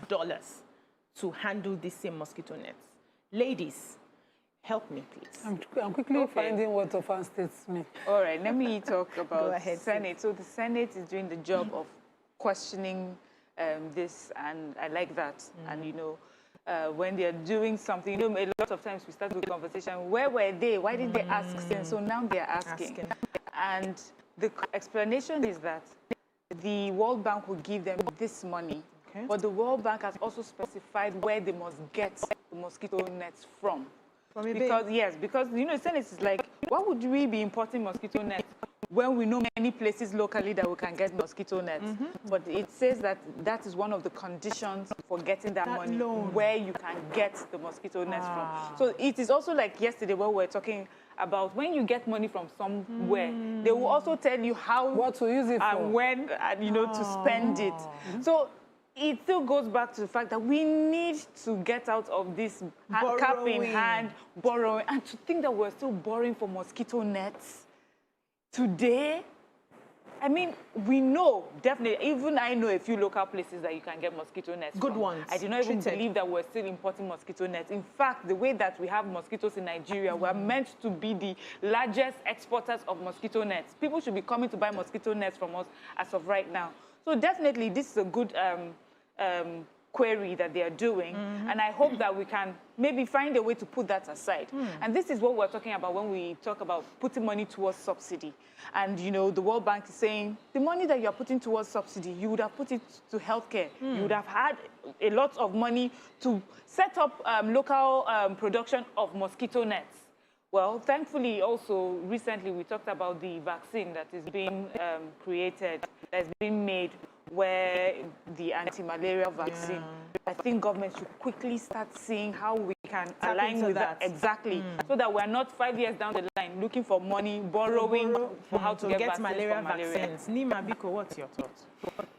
to handle this same mosquito nets? Ladies, help me, please. I'm quickly finding what orphan states mean. All right, let me talk about Go ahead, Senate. So the Senate is doing the job of questioning this, and I like that. And, you know, when they're doing something, you know, a lot of times we start with conversation, where were they? Why didn't they ask since? So now they're asking. And the explanation is that the World Bank will give them this money, but the World Bank has also specified where they must get the mosquito nets from. Because, because, you know, Senate is like, why would we be importing mosquito nets when we know many places locally that we can get mosquito nets? But it says that that is one of the conditions for getting that money, where you can get the mosquito nets from. So it is also like yesterday where we were talking about when you get money from somewhere, they will also tell you how, what to use it for, and when, and, you know, to spend it. So it still goes back to the fact that we need to get out of this cap in hand, borrowing, and to think that we're still borrowing for mosquito nets today. I mean, we know, definitely, even I know a few local places that you can get mosquito nets Good from. ones. I did not even believe that we're still importing mosquito nets. In fact, the way that we have mosquitoes in Nigeria, we're meant to be the largest exporters of mosquito nets. People should be coming to buy mosquito nets from us as of right now. So definitely, this is a good query that they are doing, and I hope that we can maybe find a way to put that aside. And this is what we're talking about when we talk about putting money towards subsidy. And, you know, the World Bank is saying the money that you're putting towards subsidy, you would have put it to healthcare. You would have had a lot of money to set up local production of mosquito nets. Well, thankfully, also, recently we talked about the vaccine that is being created, that's being made, where the anti-malaria vaccine. I think government should quickly start seeing how we can align with that. Exactly. So that we're not 5 years down the line looking for money, borrowing for how to get malaria vaccines. Nima Biko, what's your thoughts?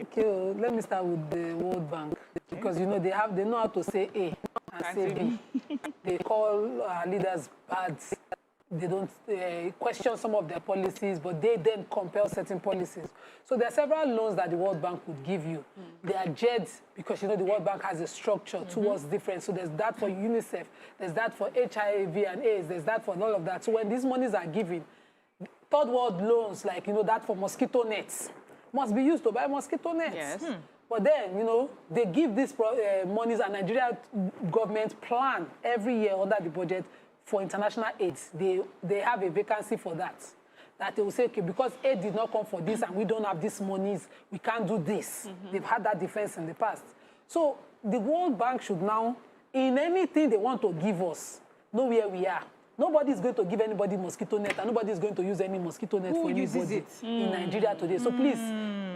Okay, let me start with the World Bank, because, you know, they know how to say A and say B. They call leaders bad. They don't question some of their policies, but they then compel certain policies. So there are several loans that the World Bank would give you. They are JED, because, you know, the World Bank has a structure towards different. So there's that for UNICEF, there's that for HIV and AIDS, there's that for all of that. So when these monies are given, third world loans, like, you know, that for mosquito nets, must be used to buy mosquito nets. Yes. But then, you know, they give these monies, and Nigeria government plan every year under the budget for international aid. They have a vacancy for that. That they will say, okay, because aid did not come for this and we don't have these monies, we can't do this. They've had that defense in the past. So the World Bank should now, in anything they want to give us, know where we are. Nobody is going to give anybody mosquito net, and nobody is going to use any mosquito net for anybody in Nigeria today. So please,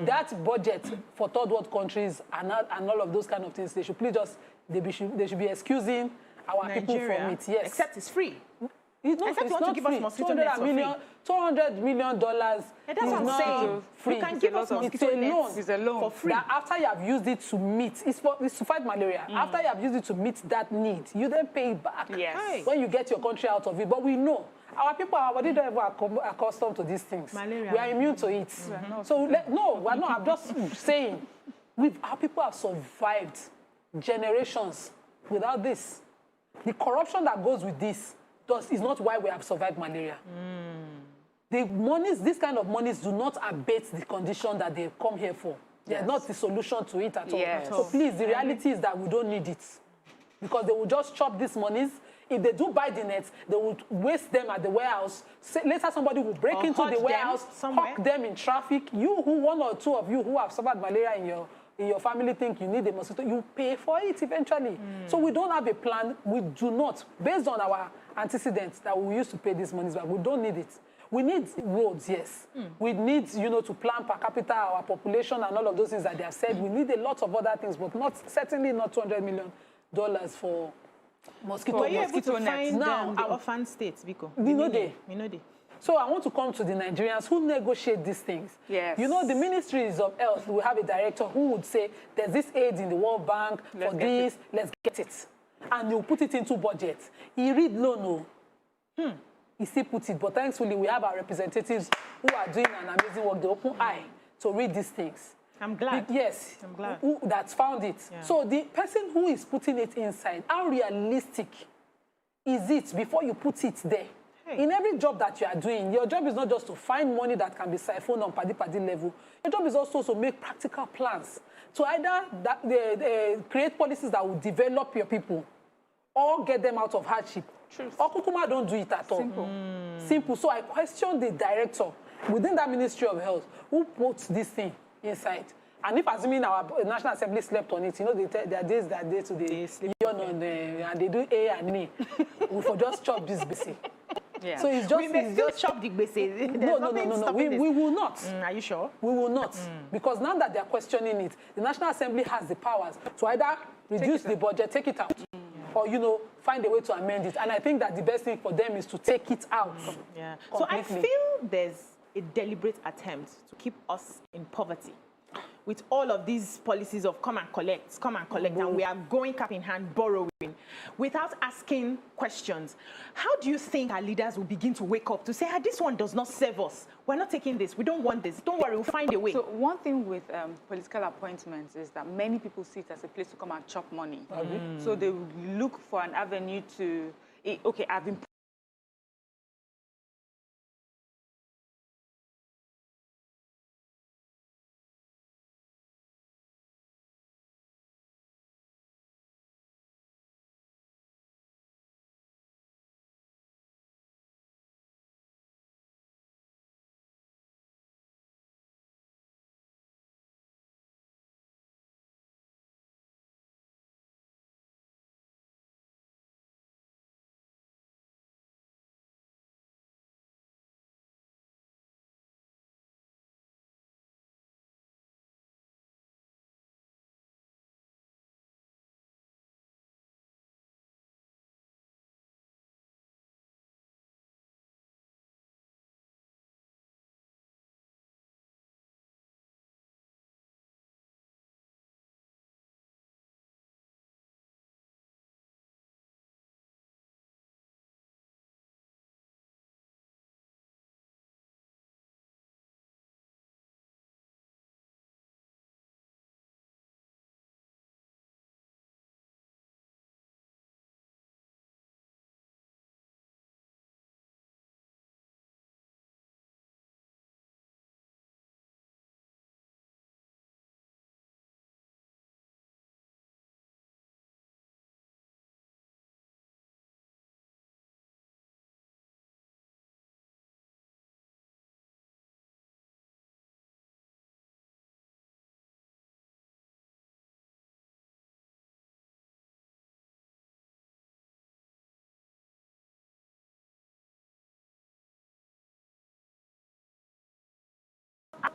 that budget for third world countries and all of those kind of things, they should please just, they should be excusing our people from it. Yes. Except it's free. Except you want to give us mosquito nets for free. $200 million that's what I'm saying. Free. You can give us mosquito nets. It's a loan for free. That after you have used it to meet, it's to fight malaria. After you have used it to meet that need, you then pay it back. Yes. When you get your country out of it. But we know our people, our body don't ever accustomed to these things. Malaria. We are immune to it. So no, we're not. I'm just saying, our people have survived generations without this. The corruption that goes with this is not why we have survived malaria. The monies, this kind of monies, do not abate the condition that they come here for. They're not the solution to it at all. So please, the reality is that we don't need it. Because they will just chop these monies. If they do buy the nets, they would waste them at the warehouse. Later, somebody will break into the warehouse, hawk them in traffic. One or two of you who have suffered malaria in your family think you need a mosquito, you pay for it eventually. So we don't have a plan. We do not, based on our antecedents that we used to pay these monies back, we don't need it. We need roads, yes. We need, you know, to plan per capita, our population and all of those things that they have said. We need a lot of other things, but certainly not $200 million for mosquito nets. Were you able to find now the orphan states, Biko? We know they. So I want to come to the Nigerians who negotiate these things. Yes. You know, the ministries of health will have a director who would say, there's this aid in the World Bank for this, let's get it. And they'll put it into budget. He read low, no. He still put it, but thankfully we have our representatives who are doing an amazing work, the open eye, to read these things. I'm glad. Yes. I'm glad. That's found it. Yeah. So the person who is putting it inside, how realistic is it before you put it there? In every job that you are doing, your job is not just to find money that can be siphoned on paddy level. Your job is also to make practical plans. To either create policies that will develop your people or get them out of hardship. Truth. Or Kukuma don't do it at all. Simple. Simple. So I question the director within that Ministry of Health who puts this thing inside. And if assuming our National Assembly slept on it, you know, there are days that they sleep on and they do A and E. We for just chop this basic. Yeah. So it's just, we may still chop the basic. No. We will not. Are you sure? We will not. Because now that they are questioning it, the National Assembly has the powers to either reduce the budget, take it out, or, you know, find a way to amend it. And I think that the best thing for them is to take it out. Yeah. So I feel there's a deliberate attempt to keep us in poverty. with all of these policies of come and collect, and we are going cap in hand borrowing without asking questions. How do you think our leaders will begin to wake up to say, this one does not serve us? We're not taking this. We don't want this. Don't worry, we'll find a way. So one thing with political appointments is that many people see it as a place to come and chop money. So they look for an avenue to, okay, I've been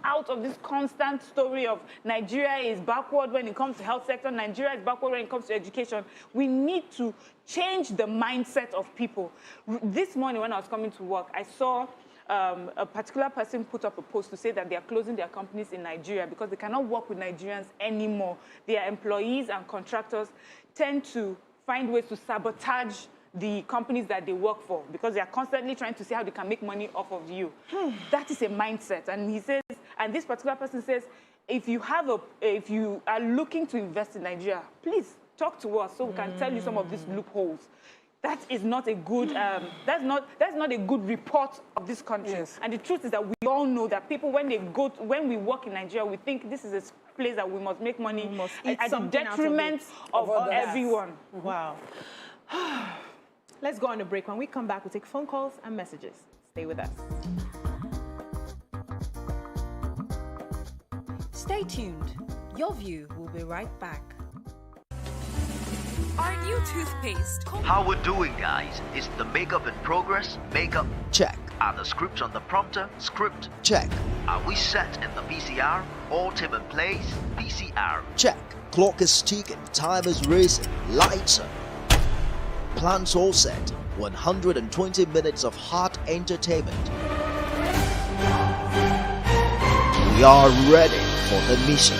out of this constant story of Nigeria is backward when it comes to health sector, Nigeria is backward when it comes to education. We need to change the mindset of people. This morning when I was coming to work, I saw a particular person put up a post to say that they are closing their companies in Nigeria because they cannot work with Nigerians anymore. Their employees and contractors tend to find ways to sabotage the companies that they work for because they are constantly trying to see how they can make money off of you. That is a mindset. And he says, and this particular person says, if you are looking to invest in Nigeria, please talk to us so we can tell you some of these loopholes. That is not a good, that's not a good report of this country. Yes. And the truth is that we all know that people, when we work in Nigeria, we think this is a place that we must make money at the detriment of everyone. Wow. Let's go on a break. When we come back, we'll take phone calls and messages. Stay with us. Stay tuned. Your view will be right back. Our new toothpaste. How we're doing, guys? Is the makeup in progress? Makeup check. Are the scripts on the prompter? Script check. Are we set in the PCR? All team in place? PCR check. Clock is ticking, time is racing, lights are. Plans all set. 120 minutes of hot entertainment. We are ready for the mission.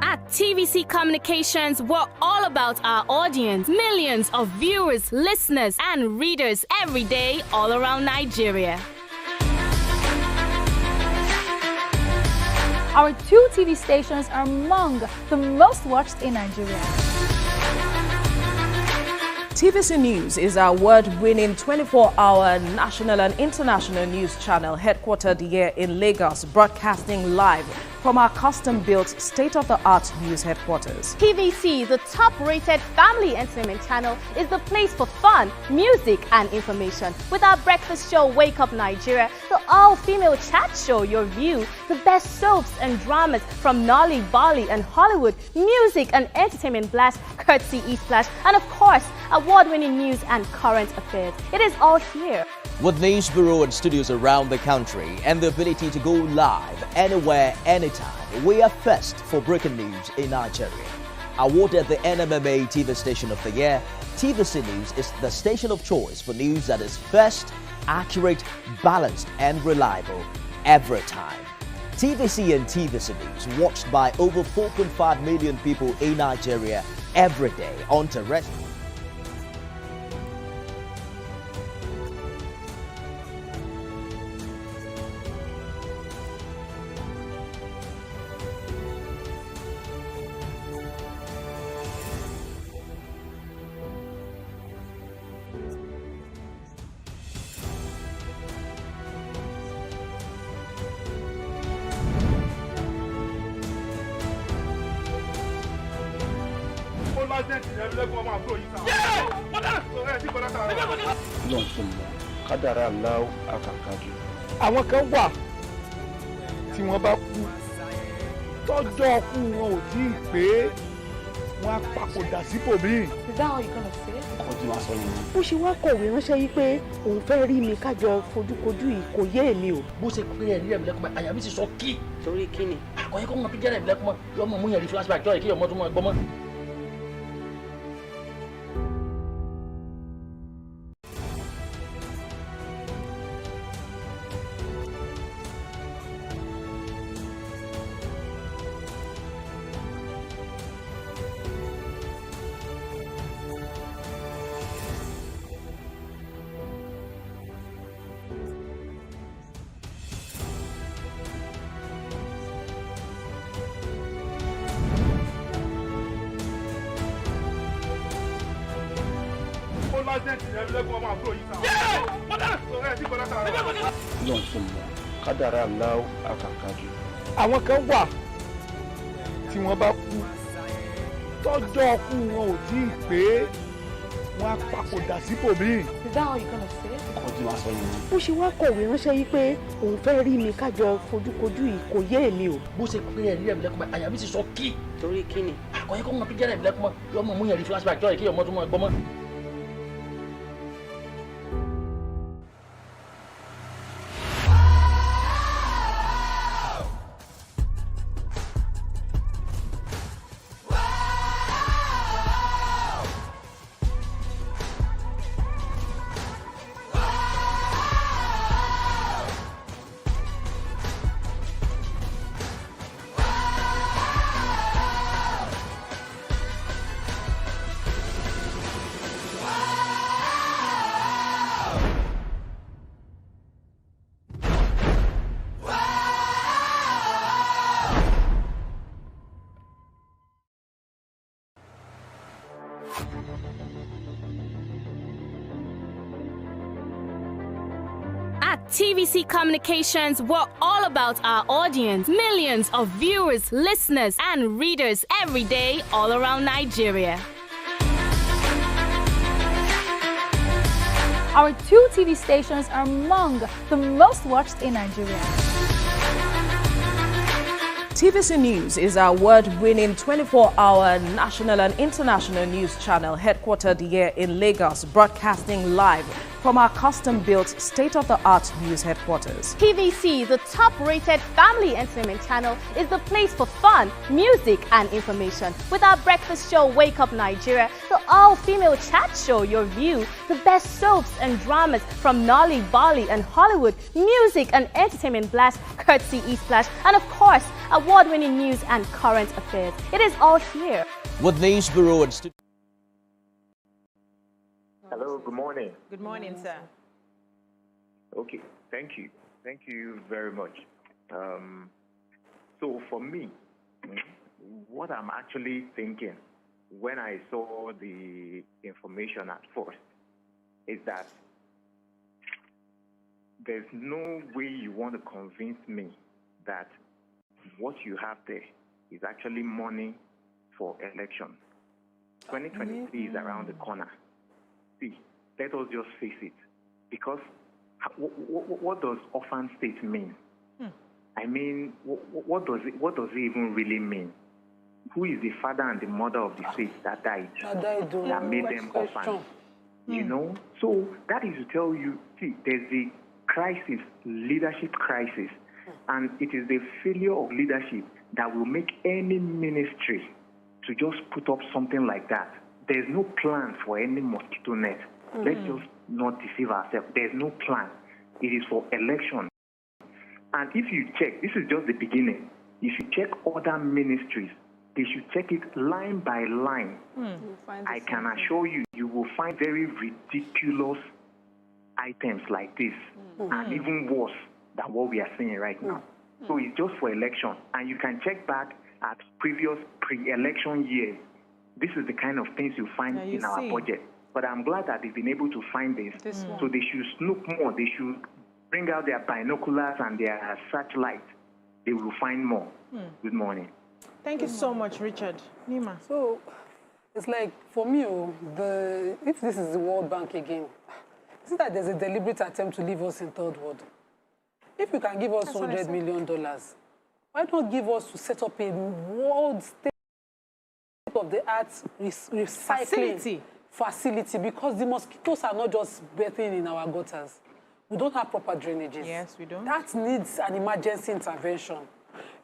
At TVC Communications, we're all about our audience. Millions of viewers, listeners, and readers every day all around Nigeria. Our 2 TV stations are among the most watched in Nigeria. TVC News is our award-winning 24-hour national and international news channel headquartered here in Lagos, broadcasting live from our custom-built state-of-the-art news headquarters. TVC, the top-rated family entertainment channel, is the place for fun, music, and information. With our breakfast show, Wake Up Nigeria, the all-female chat show, Your View, the best soaps and dramas from Nolly, Bali, and Hollywood, music and entertainment blast, courtesy E-Splash, and of course, award-winning news and current affairs. It is all here. With news bureau and studios around the country and the ability to go live anywhere, anytime, we are first for breaking news in Nigeria. Awarded the NMMA TV Station of the Year, TVC News is the station of choice for news that is first, accurate, balanced and reliable every time. TVC and TVC News watched by over 4.5 million people in Nigeria every day on terrestrial. Kádàrá Allahu àkàkàjù. Àwọn kan wà tí wọ́n bá kú tọ́jọ́ kú wọn ò tí ì pé wọ́n á papòdà síbòmíì. Is that how you gonna say it? Ọkọ tí wàá sọ nìyẹn. Bó ṣe wá kọ̀wé ránṣẹ́ yìí pé òun fẹ́ rí mi kájọ fojúkojú yìí kò yé èmi o. Bó ṣe pé ẹ̀rí ẹ̀mí lẹ́kùnmọ́ àyà mi ti sọ kí. Torí kí ni? Àkọ́yẹ́ kọ́ mọ̀ pé jẹ́rẹ̀ ẹ̀mí lẹ́kùnmọ́ yọmọ mú yẹn rí flashback jọ́ ẹ̀ kí ọmọ tó mọ̀ gbọ́mọ́. Kádàrá Allahu àkàkàjù. Àwọn kan wà tí wọ́n bá kú tọ́jọ́ kú wọn ò tí ì pé wọ́n á papòdà síbòmíì. Is that how you gonna say it? Ọkọ tí wàá sọ nìyẹn. Bó ṣe wá kọ̀wé ránṣẹ́ yìí pé òun fẹ́ rí mi kájọ fojúkojú yìí kò yé èmi o. Bó ṣe pé ẹ̀rí ẹ̀mí lẹ́kùnmọ́ àyà mi ti sọ kí. Torí kí ni? Àkọ́yẹ́ kọ́ mọ̀ pé jẹ́rẹ̀ ẹ̀mí lẹ́kùnmọ́ yọmọ mú yẹn rí flashback jọ́ ẹ̀ kí ọmọ tó mọ̀ gbọ́mọ́. At TVC Communications, we're all about our audience. Millions of viewers, listeners, and readers every day all around Nigeria. Our 2 TV stations are among the most watched in Nigeria. TVC News is our award-winning 24-hour national and international news channel headquartered here in Lagos, broadcasting live from our custom-built state-of-the-art news headquarters. TVC, the top-rated family entertainment channel, is the place for fun, music, and information. With our breakfast show, Wake Up Nigeria, the all-female chat show, Your View, the best soaps and dramas from Nolly, Bali, and Hollywood, music and entertainment blast, courtesy E-Splash, and of course, award-winning news and current affairs. It is all here. With News Bureau and Hello, good morning. Good morning, sir. Okay, thank you. Thank you very much. So for me, what I'm actually thinking when I saw the information at first is that there's no way you want to convince me that what you have there is actually money for election. 2023 is around the corner. See, let us just face it. Because what does orphan state mean? I mean, what does it even really mean? Who is the father and the mother of the state that died? That made them orphans? You know? So that is to tell you, see, there's a crisis, leadership crisis. And it is the failure of leadership that will make any ministry to just put up something like that. There's no plan for any mosquito net. Let's just not deceive ourselves. There's no plan. It is for election. And if you check, this is just the beginning. If you check other ministries, they should check it line by line. I can assure you, you will find very ridiculous items like this, and even worse than what we are seeing right now. So it's just for election. And you can check back at previous pre-election years. This is the kind of things you find in our budget. But I'm glad that they've been able to find this. So they should snoop more. They should bring out their binoculars and their searchlights. They will find more. Good morning. Thank you so much, Richard. Nima. So it's like, for me, if this is the World Bank again, is it that there's a deliberate attempt to leave us in third world? If you can give us $100 million, why not give us to set up a world state-of-the-art recycling facility? Because the mosquitoes are not just bathing in our gutters. We don't have proper drainages. Yes, we don't. That needs an emergency intervention.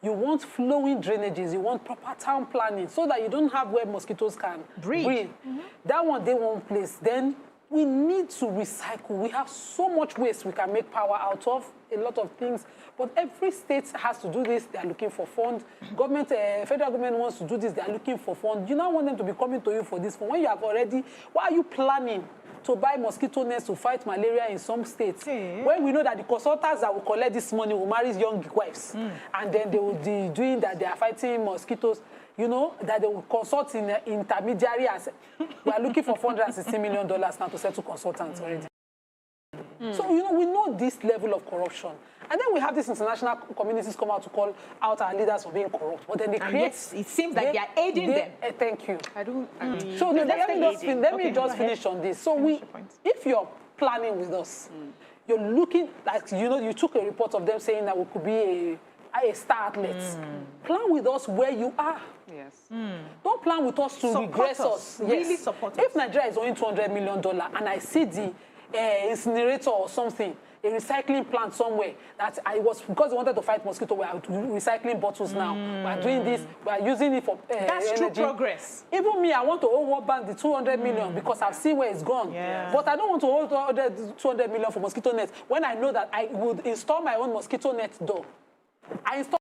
You want flowing drainages, you want proper town planning so that you don't have where mosquitoes can breathe. That one, they won't place. Then we need to recycle. We have so much waste we can make power out of, a lot of things. But every state has to do this. They are looking for funds. Government, federal government wants to do this. They are looking for funds. You now want them to be coming to you for this fund. When you have already, why are you planning to buy mosquito nets to fight malaria in some states? When we know that the consultants that will collect this money will marry young wives. And then they will be doing that, they are fighting mosquitoes. You know, that they will consult in intermediary. We are looking for $460 million now to settle consultants already. So, you know, we know this level of corruption. And then we have these international communities come out to call out our leaders for being corrupt. But then they create... Yes, it seems like they are aiding them. Thank you. I don't... So no, let me just finish on this. So if you're planning with us, you're looking, like, you know, you took a report of them saying that we could be a star athletes. Plan with us where you are. Yes. Don't plan with us to regress us. Really support us. If Nigeria is owing $200 million and I see the incinerator or something, a recycling plant somewhere, that I was, because they wanted to fight mosquito, we are recycling bottles now. We are doing this, we are using it for That's energy. true progress. Even me, I want to owe World Bank the 200 million because I've seen where it's gone. But I don't want to hold 200 million for mosquito nets when I know that I would install my own mosquito net door. I install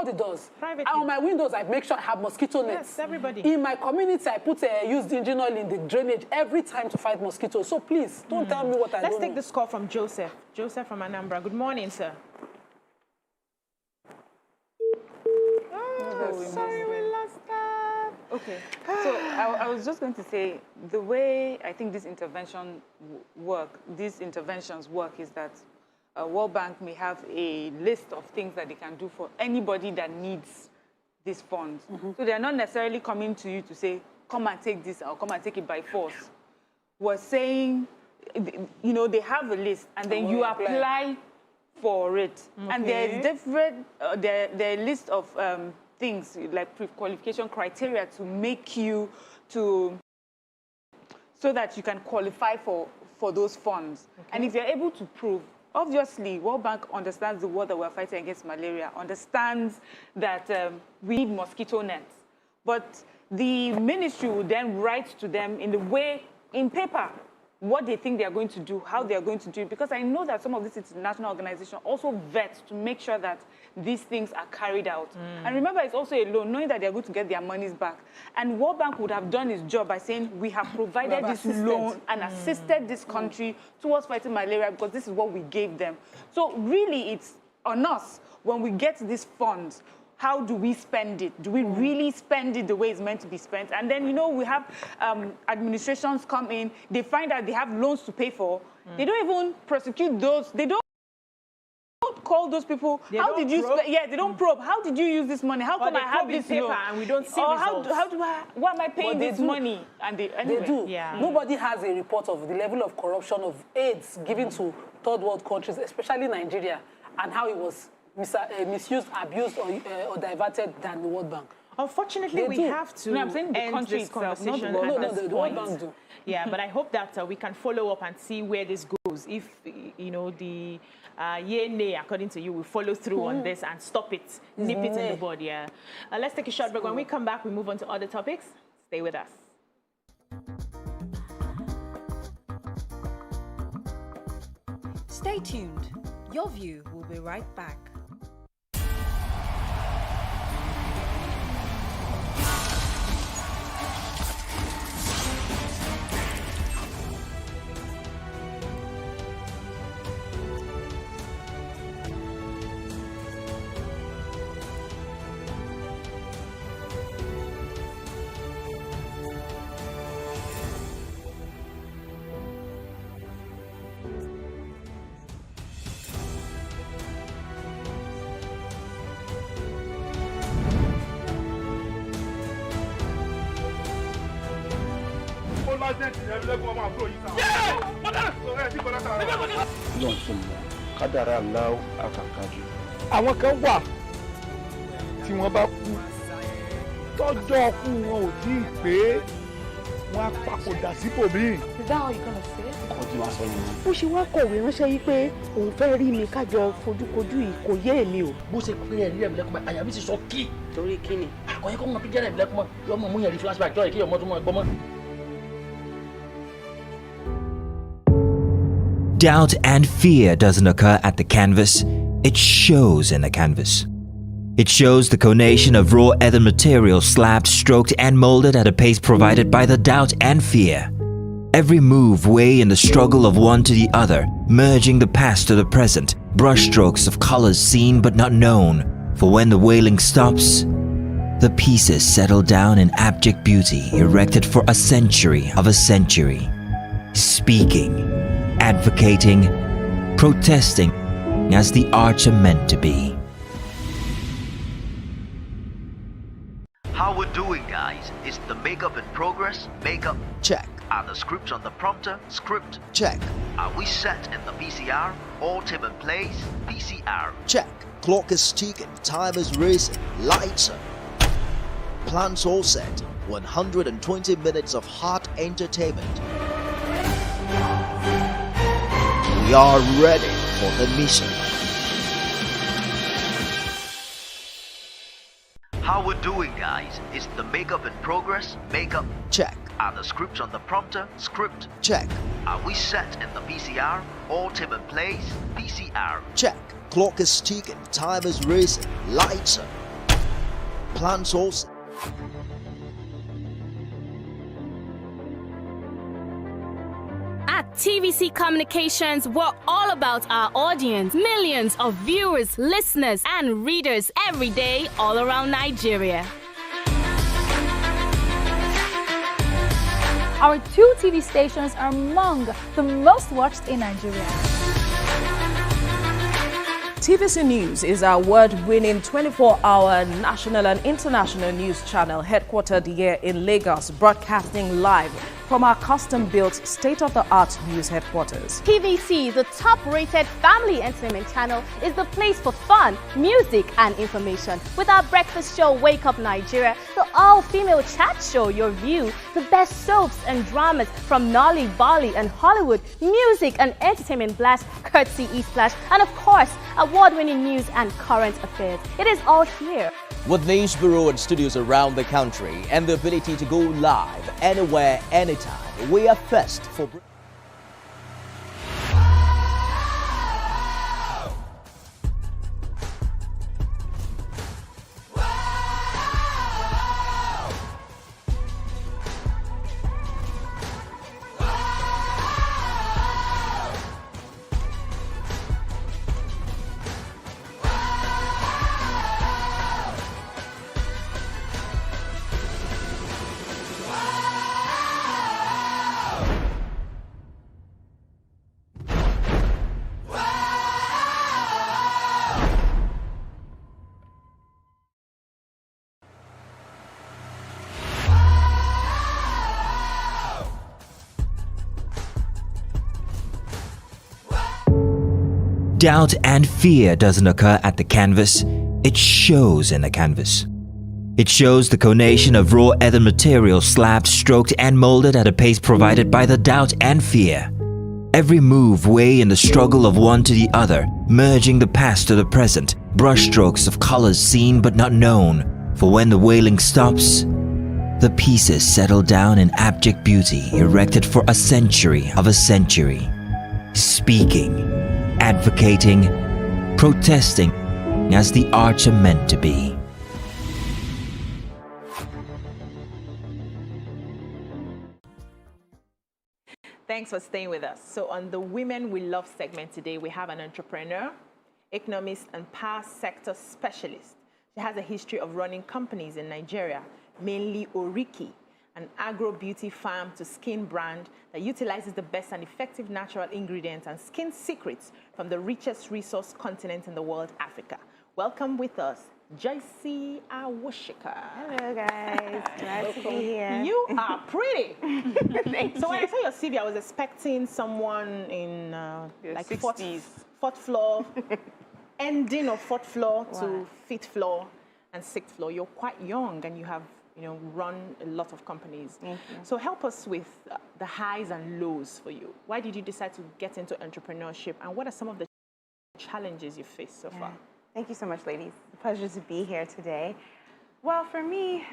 the doors. And on my windows, I make sure I have mosquito nets. Yes, everybody. In my community, I put used engine oil in the drainage every time to fight mosquitoes. So please, don't tell me what I don't know. Let's take this call from Joseph. Joseph from Anambra. Good morning, sir. Oh, sorry, we lost that. Okay. So I was just going to say, the way I think these interventions work is that World Bank may have a list of things that they can do for anybody that needs these funds. So they're not necessarily coming to you to say, come and take this or come and take it by force. We're saying, you know, they have a list and then you apply for it. And there's different, there are a list of things like pre-qualification criteria to make you so that you can qualify for those funds. And if you're able to prove, obviously, World Bank understands the war that we're fighting against malaria, understands that we need mosquito nets. But the ministry will then write to them in paper, what they think they are going to do, how they are going to do it. Because I know that some of these international organizations also vet to make sure that these things are carried out. And remember, it's also a loan, knowing that they're going to get their monies back. And World Bank would have done its job by saying, we have provided this loan and assisted this country towards fighting malaria because this is what we gave them. So really, it's on us when we get these funds. How do we spend it? Do we really spend it the way it's meant to be spent? And then, you know, we have administrations come in, they find that they have loans to pay for. They don't even prosecute those. They don't call those people. How did you spend? Yeah, they don't probe. How did you use this money? How come I have this loan? And we don't see results. Why am I paying this money? And they do. Nobody has a report of the level of corruption of aids given to third world countries, especially Nigeria, and how it was misused, abused, or diverted than the World Bank. Unfortunately, we have to I'm saying the country this conversation at this the World Bank do. Yeah, but I hope that we can follow up and see where this goes. If, you know, the yay, nay, according to you, we follow through on this and stop it, nip it in the bud, yeah. Let's take a short break. When we come back, we move on to other topics. Stay with us. Stay tuned. Your view will be right back. kádàrá aláwọ àkàkàjù. àwọn kan wà tí wọ́n bá kú tọ́jọ́ ọkú wọn ò tí ì pé wọ́n á papòdà síbòmíì. Is that how you gonna say it? ọkọ tí wọ́n sọ yìí. ó ṣe wá kọ̀wé ránṣẹ́ yìí pé òun fẹ́ rí mi kájọ fojúkojú yìí kò yé èmi o. bó ṣe pé ẹ̀rí ẹ̀mí lẹ́kùnmọ́ àyà mi ti sọ kí. torí kí ni. àkọ́yẹ́ kọ́ mọ píjẹ́ ẹ̀mí lẹ́kùnmọ́ yọmọ mú yẹn rí flashback jọ́ ìkí ọmọ tó mọ ẹgbọ́n mọ́. Doubt and fear doesn't occur at the canvas, it shows in the canvas. It shows the conation of raw earthen material slabbed, stroked and molded at a pace provided by the doubt and fear. Every move way in the struggle of one to the other, merging the past to the present, brushstrokes of colors seen but not known. For when the wailing stops, the pieces settle down in abject beauty erected for a century of a century. Speaking, advocating, protesting as the arts are meant to be. How we're doing, guys? Is the makeup in progress? Makeup check. Are the scripts on the prompter? Script check. Are we set in the PCR? All team in place? PCR check. Clock is ticking, time is racing, lights are. Plans all set. 120 minutes of hot entertainment. We are ready for the mission. How we're doing, guys? Is the makeup in progress? Makeup check. Are the scripts on the prompter? Script check. Are we set in the PCR? All team in place? PCR check. Clock is ticking, time is racing, lights are. Plans all set. At TVC Communications, we're all about our audience. Millions of viewers, listeners, and readers every day, all around Nigeria. Our 2 TV stations are among the most watched in Nigeria. TVC News is our award-winning 24-hour national and international news channel headquartered here in Lagos, broadcasting live from our custom-built state-of-the-art news headquarters. TVC, the top-rated family entertainment channel, is the place for fun, music, and information. With our breakfast show, Wake Up Nigeria, the all-female chat show, Your View, the best soaps and dramas from Nolly, Bali, and Hollywood, music and entertainment blast, courtesy E-Splash, and of course, award-winning news and current affairs. It is all here. With news bureau and studios around the country and the ability to go live anywhere, anytime, we are first for... Doubt and fear doesn't occur at the canvas, it shows in the canvas. It shows the conation of raw earthen material slabbed, stroked and molded at a pace provided by the doubt and fear. Every move weigh in the struggle of one to the other, merging the past to the present, brushstrokes of colors seen but not known. For when the wailing stops, the pieces settle down in abject beauty erected for a century of a century. Speaking, advocating, protesting as the arts are meant to be. Thanks for staying with us. So on the Women We Love segment today, we have an entrepreneur, economist, and power sector specialist. She has a history of running companies in Nigeria, mainly Oriki, an agro-beauty farm to skin brand that utilizes the best and effective natural ingredients and skin secrets from the richest resource continent in the world, Africa. Welcome with us, Joycey Awushika. Hello, guys. Glad to be here. You are pretty. Thank so when you. I saw your CV, I was expecting someone in like 60s. fourth floor, ending of fourth floor Wow. to fifth floor and sixth floor. You're quite young and you have run a lot of companies. Thank you. So help us with the highs and lows for you. Why did you decide to get into entrepreneurship, and what are some of the challenges you faced so far? Thank you so much, ladies. It's a pleasure to be here today. Well, for me,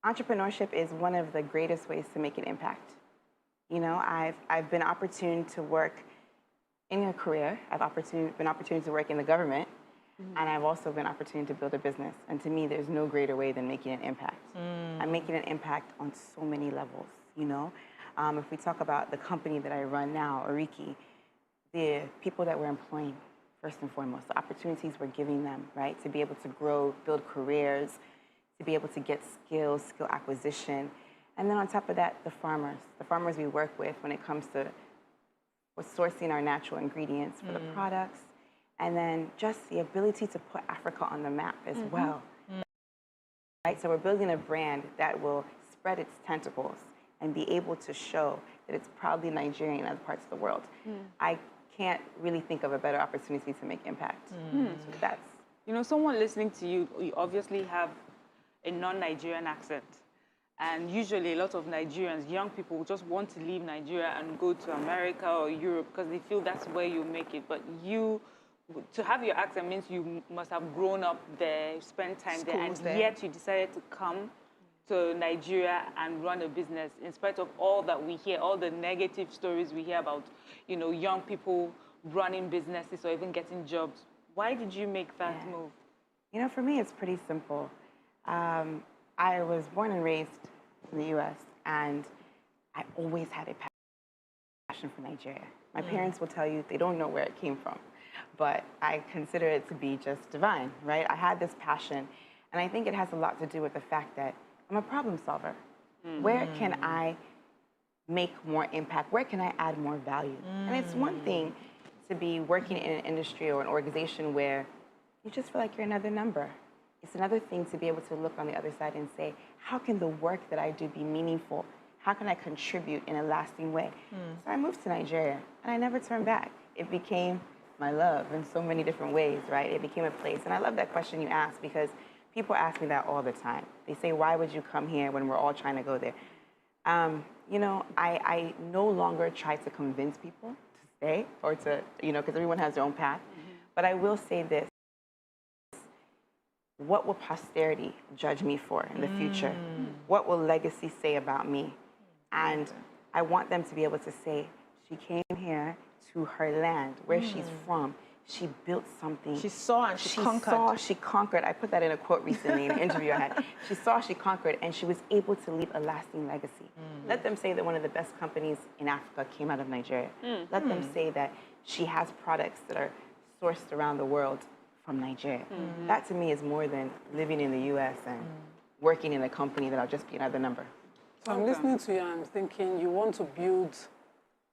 entrepreneurship is one of the greatest ways to make an impact. You know, I've been opportune to work in a career. I've been opportune to work in the government, and I've also been opportune to build a business. And to me, there's no greater way than making an impact. I'm making an impact on so many levels, you know. If we talk about the company that I run now, Oriki, the people that we're employing, first and foremost, the opportunities we're giving them, right, to be able to grow, build careers, to be able to get skills, skill acquisition. And then on top of that, the farmers we work with when it comes to sourcing our natural ingredients for the products, and then just the ability to put Africa on the map as well. Right? So we're building a brand that will spread its tentacles and be able to show that it's proudly Nigerian in other parts of the world. I can't really think of a better opportunity to make impact. So that's, You know, someone listening to you, you obviously have a non-Nigerian accent. And usually a lot of Nigerians, young people, just want to leave Nigeria and go to America or Europe because they feel that's where you make it. But you, to have your accent means you must have grown up there, spent time there, and yet you decided to come to Nigeria and run a business in spite of all that we hear, all the negative stories we hear about, you know, young people running businesses or even getting jobs. Why did you make that move? you know, for me, it's pretty simple. I was born and raised in the U.S., and I always had a passion for Nigeria. My parents will tell you they don't know where it came from, but I consider it to be just divine, right? I had this passion, and I think it has a lot to do with the fact that I'm a problem solver. Where can I make more impact? Where can I add more value? And it's one thing to be working in an industry or an organization where you just feel like you're another number. It's another thing to be able to look on the other side and say, how can the work that I do be meaningful? How can I contribute in a lasting way? So I moved to Nigeria, and I never turned back. It became my love in so many different ways, right? It became a place. And I love that question you asked, because people ask me that all the time. They say, why would you come here when we're all trying to go there? You know, I no longer try to convince people to stay or to, you know, because everyone has their own path. But I will say this. What will posterity judge me for in the future? What will legacy say about me? And I want them to be able to say, she came here to her land, where she's from. She built something. She saw and she conquered. Saw, she conquered. I put that in a quote recently in an interview I had. She saw, she conquered, and she was able to leave a lasting legacy. Let them say that one of the best companies in Africa came out of Nigeria. Let them say that she has products that are sourced around the world from Nigeria. That to me is more than living in the US and working in a company that'll just be another number. So I'm listening to you and I'm thinking you want to build,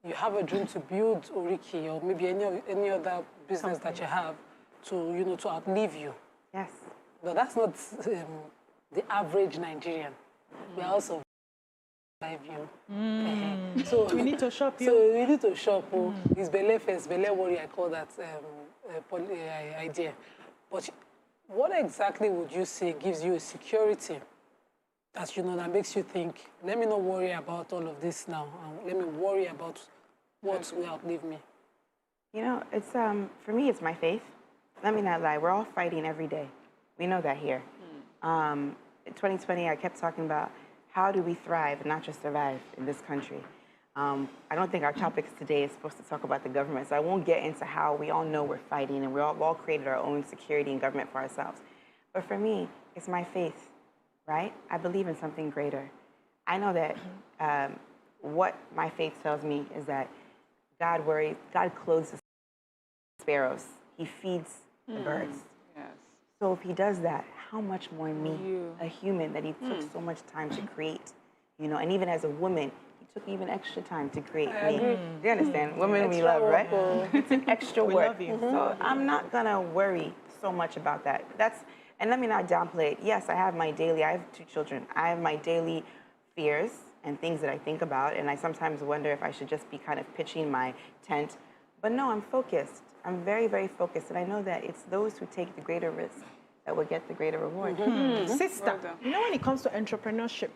you have a dream to build Oriki or maybe any other business that you have to, you know, to outlive you. Yes. But that's not the average Nigerian. We are also survive you. So we need to shop you. So we need to shop. It's belle first, belle worry, I call that idea. But what exactly would you say gives you a security that, you know, that makes you think, let me not worry about all of this now, and let me worry about What will outlive me? You know, it's for me, it's my faith. Let me not lie. We're all fighting every day. We know that here. In 2020, I kept talking about how do we thrive and not just survive in this country. I don't think our topics today is supposed to talk about the government, so I won't get into how we all know we're fighting and we've all created our own security and government for ourselves. But for me, it's my faith, right? I believe in something greater. I know that what my faith tells me is that God clothes the sparrows. He feeds the birds. Yes. So if he does that, how much more me, a human that he took so much time to create, you know, and even as a woman, he took even extra time to create me. Do you understand? Women we love, right? It's an extra work. So I'm not gonna worry so much about that. And let me not downplay it. Yes, I have 2 children. I have my daily fears and things that I think about, and I sometimes wonder if I should just be kind of pitching my tent. But no, I'm focused. I'm very, very focused, and I know that it's those who take the greater risk that will get the greater reward. Sister, you know when it comes to entrepreneurship,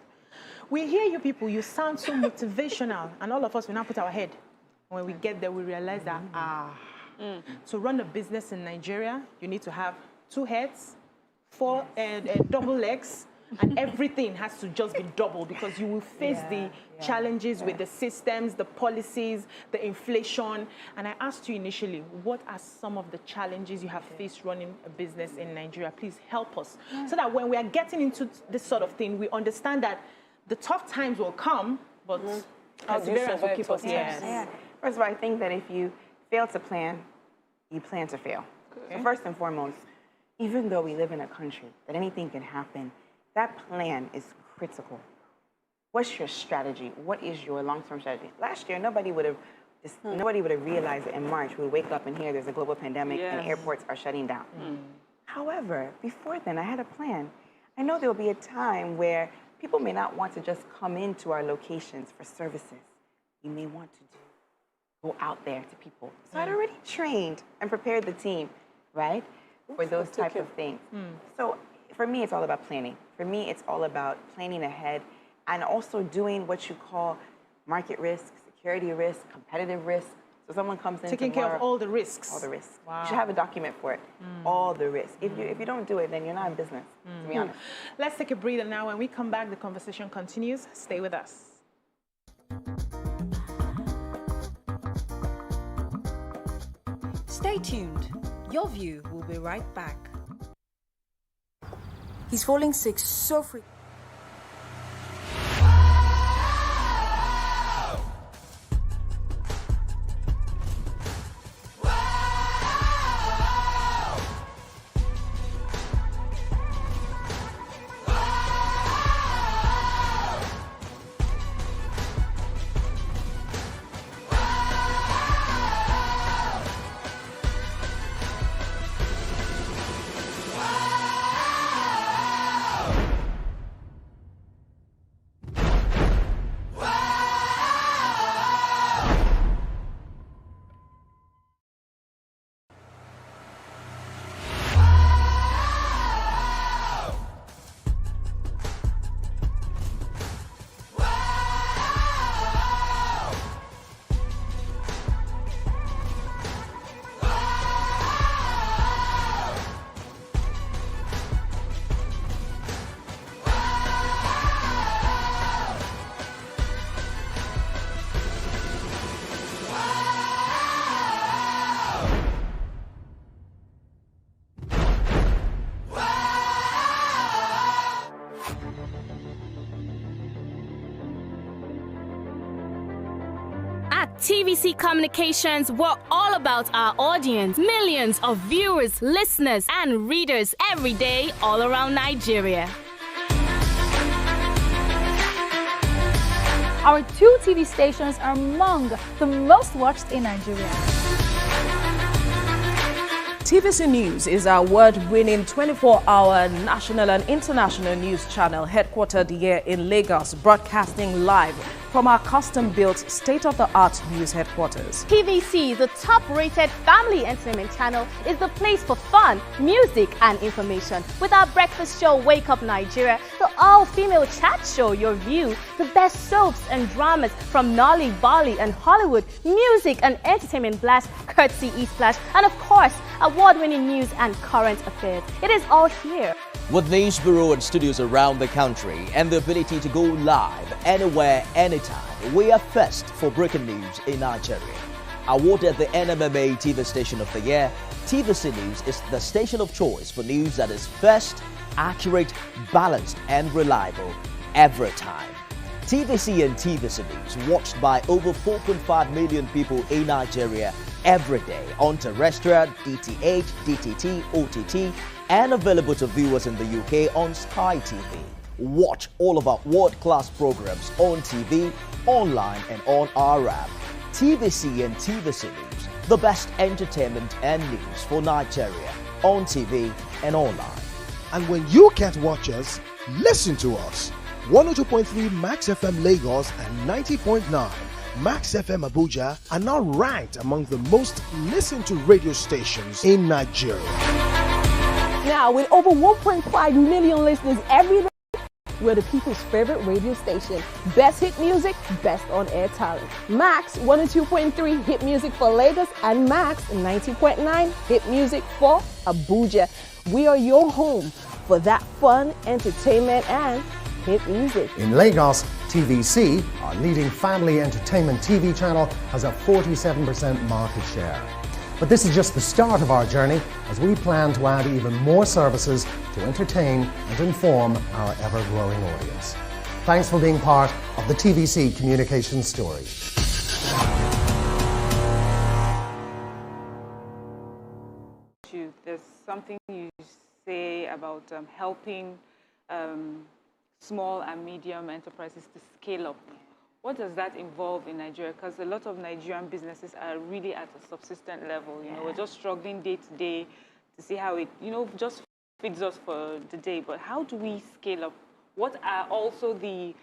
we hear you people, you sound so motivational, and all of us, we now put our head. When we get there, we realize that, to run a business in Nigeria, you need to have 2 heads, 4 double legs, and everything has to just be double because you will face the challenges with the systems, the policies, the inflation. And I asked you initially, what are some of the challenges you have faced running a business in Nigeria? Please help us so that when we are getting into this sort of thing, we understand that the tough times will come, but perseverance will keep us here. First of all, I think that if you fail to plan, you plan to fail. So first and foremost, even though we live in a country that anything can happen, that plan is critical. What's your strategy? What is your long-term strategy? Last year, nobody would have realized that in March we would wake up and hear there's a global pandemic and airports are shutting down. However, before then, I had a plan. I know there will be a time where people may not want to just come into our locations for services. You may want to go out there to people. So I'd already trained and prepared the team, right, for those type of things. So for me, it's all about planning. For me, it's all about planning ahead and also doing what you call market risk, security risk, competitive risk. So someone comes in taking care of all the risks. All the risks. Wow. You should have a document for it. All the risks. If you don't do it, then you're not in business, to be honest. Let's take a breather now. When we come back, the conversation continues. Stay with us. Stay tuned. Your View will be right back. He's falling sick so frequently. TVC Communications, we're all about our audience. Millions of viewers, listeners, and readers every day all around Nigeria. Our 2 TV stations are among the most watched in Nigeria. TVC News is our award-winning 24-hour national and international news channel headquartered here in Lagos, broadcasting live from our custom-built state-of-the-art news headquarters. TVC, the top-rated family entertainment channel, is the place for fun, music, and information. With our breakfast show, Wake Up Nigeria, the all-female chat show, Your View, the best soaps and dramas from Nolly, Bolly, and Hollywood, music and entertainment blast, courtesy E-Splash, and of course, award-winning news and current affairs. It is all here. With news bureau and studios around the country and the ability to go live anywhere, anytime, we are first for breaking news in Nigeria. Awarded the NMMA TV Station of the Year, TVC News is the station of choice for news that is first, accurate, balanced, and reliable every time. TVC and TVC News watched by over 4.5 million people in Nigeria every day on terrestrial, DTH, DTT, OTT, and available to viewers in the UK on Sky TV. Watch all of our world-class programs on TV, online, and on our app. TVC and TVC News, the best entertainment and news for Nigeria on TV and online. And when you can't watch us, listen to us. 102.3 Max FM Lagos and 90.9 Max FM Abuja are now ranked among the most listened to radio stations in Nigeria. Now, with over 1.5 million listeners every day, we're the people's favorite radio station. Best hit music, best on-air talent. Max 102.3 hit music for Lagos and Max 90.9 hit music for Abuja. We are your home for that fun, entertainment, and hit music. In Lagos, TVC, our leading family entertainment TV channel, has a 47% market share. But this is just the start of our journey as we plan to add even more services to entertain and inform our ever-growing audience. Thanks for being part of the TVC communications story. There's something you say about helping small and medium enterprises to scale up. What does that involve in Nigeria? Because a lot of Nigerian businesses are really at a subsistent level. You know, we're just struggling day to day to see how it, just feeds us for the day. But how do we scale up? What are also the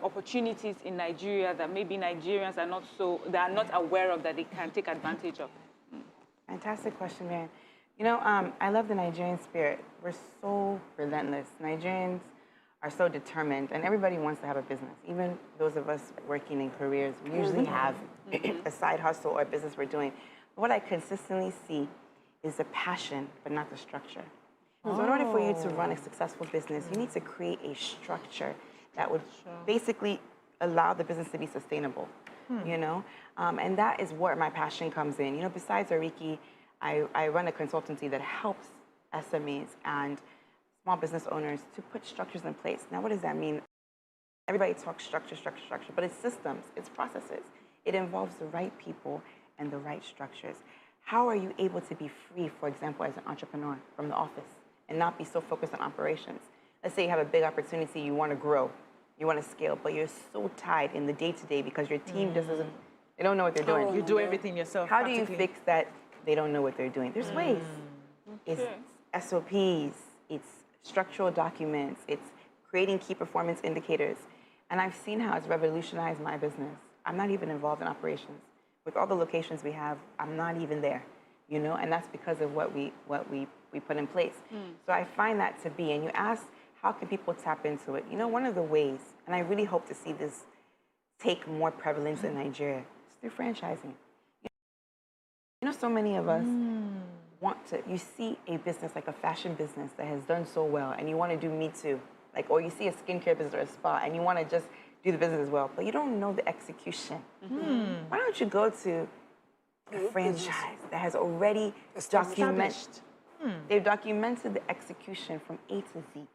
opportunities in Nigeria that maybe Nigerians are not aware of, that they can take advantage of? Fantastic question, man. I love the Nigerian spirit. We're so relentless. Nigerians are so determined, and everybody wants to have a business. Even those of us working in careers, we usually have a side hustle or a business we're doing. But what I consistently see is the passion, but not the structure. So in order for you to run a successful business, you need to create a structure that would basically allow the business to be sustainable, and that is where my passion comes in. Besides Ariki, I run a consultancy that helps SMEs and small business owners to put structures in place. Now, what does that mean? Everybody talks structure, but it's systems, it's processes. It involves the right people and the right structures. How are you able to be free, for example, as an entrepreneur from the office and not be so focused on operations? Let's say you have a big opportunity, you want to grow, you want to scale, but you're so tied in the day-to-day because your team they don't know what they're doing. You do everything yourself. How do you fix that they don't know what they're doing? There's ways. It's SOPs, it's structural documents, it's creating key performance indicators. And I've seen how it's revolutionized my business. I'm not even involved in operations. With all the locations we have, I'm not even there, and that's because of what we put in place. So I find that to be, and you ask, how can people tap into it? One of the ways, and I really hope to see this take more prevalence in Nigeria, is through franchising. So many of us you see a business like a fashion business that has done so well, and you want to do Me Too, or you see a skincare business or a spa, and you want to just do the business as well, but you don't know the execution. Why don't you go to a franchise that has already documented? They've documented the execution from A to Z.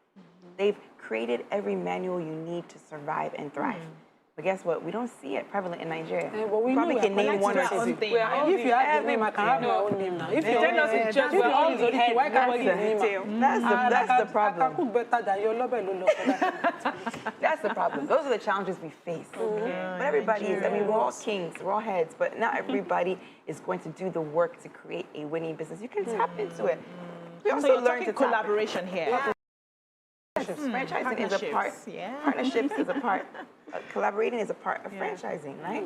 They've created every manual you need to survive and thrive. But guess what? We don't see it prevalent in Nigeria. Well, we probably can name one or two. If you have the name, I can have my own name now. If you tell us in church, we're all the head. Why can't we give name? That's the problem. I cook better than your lobby. That's the problem. Those are the challenges we face. But everybody is, we're all kings, we're all heads, but not everybody is going to do the work to create a winning business. You can tap into it. We also learn to collaboration here. Partnerships. Franchising is a part. Yeah. Partnerships is a part. Collaborating is a part of franchising, right?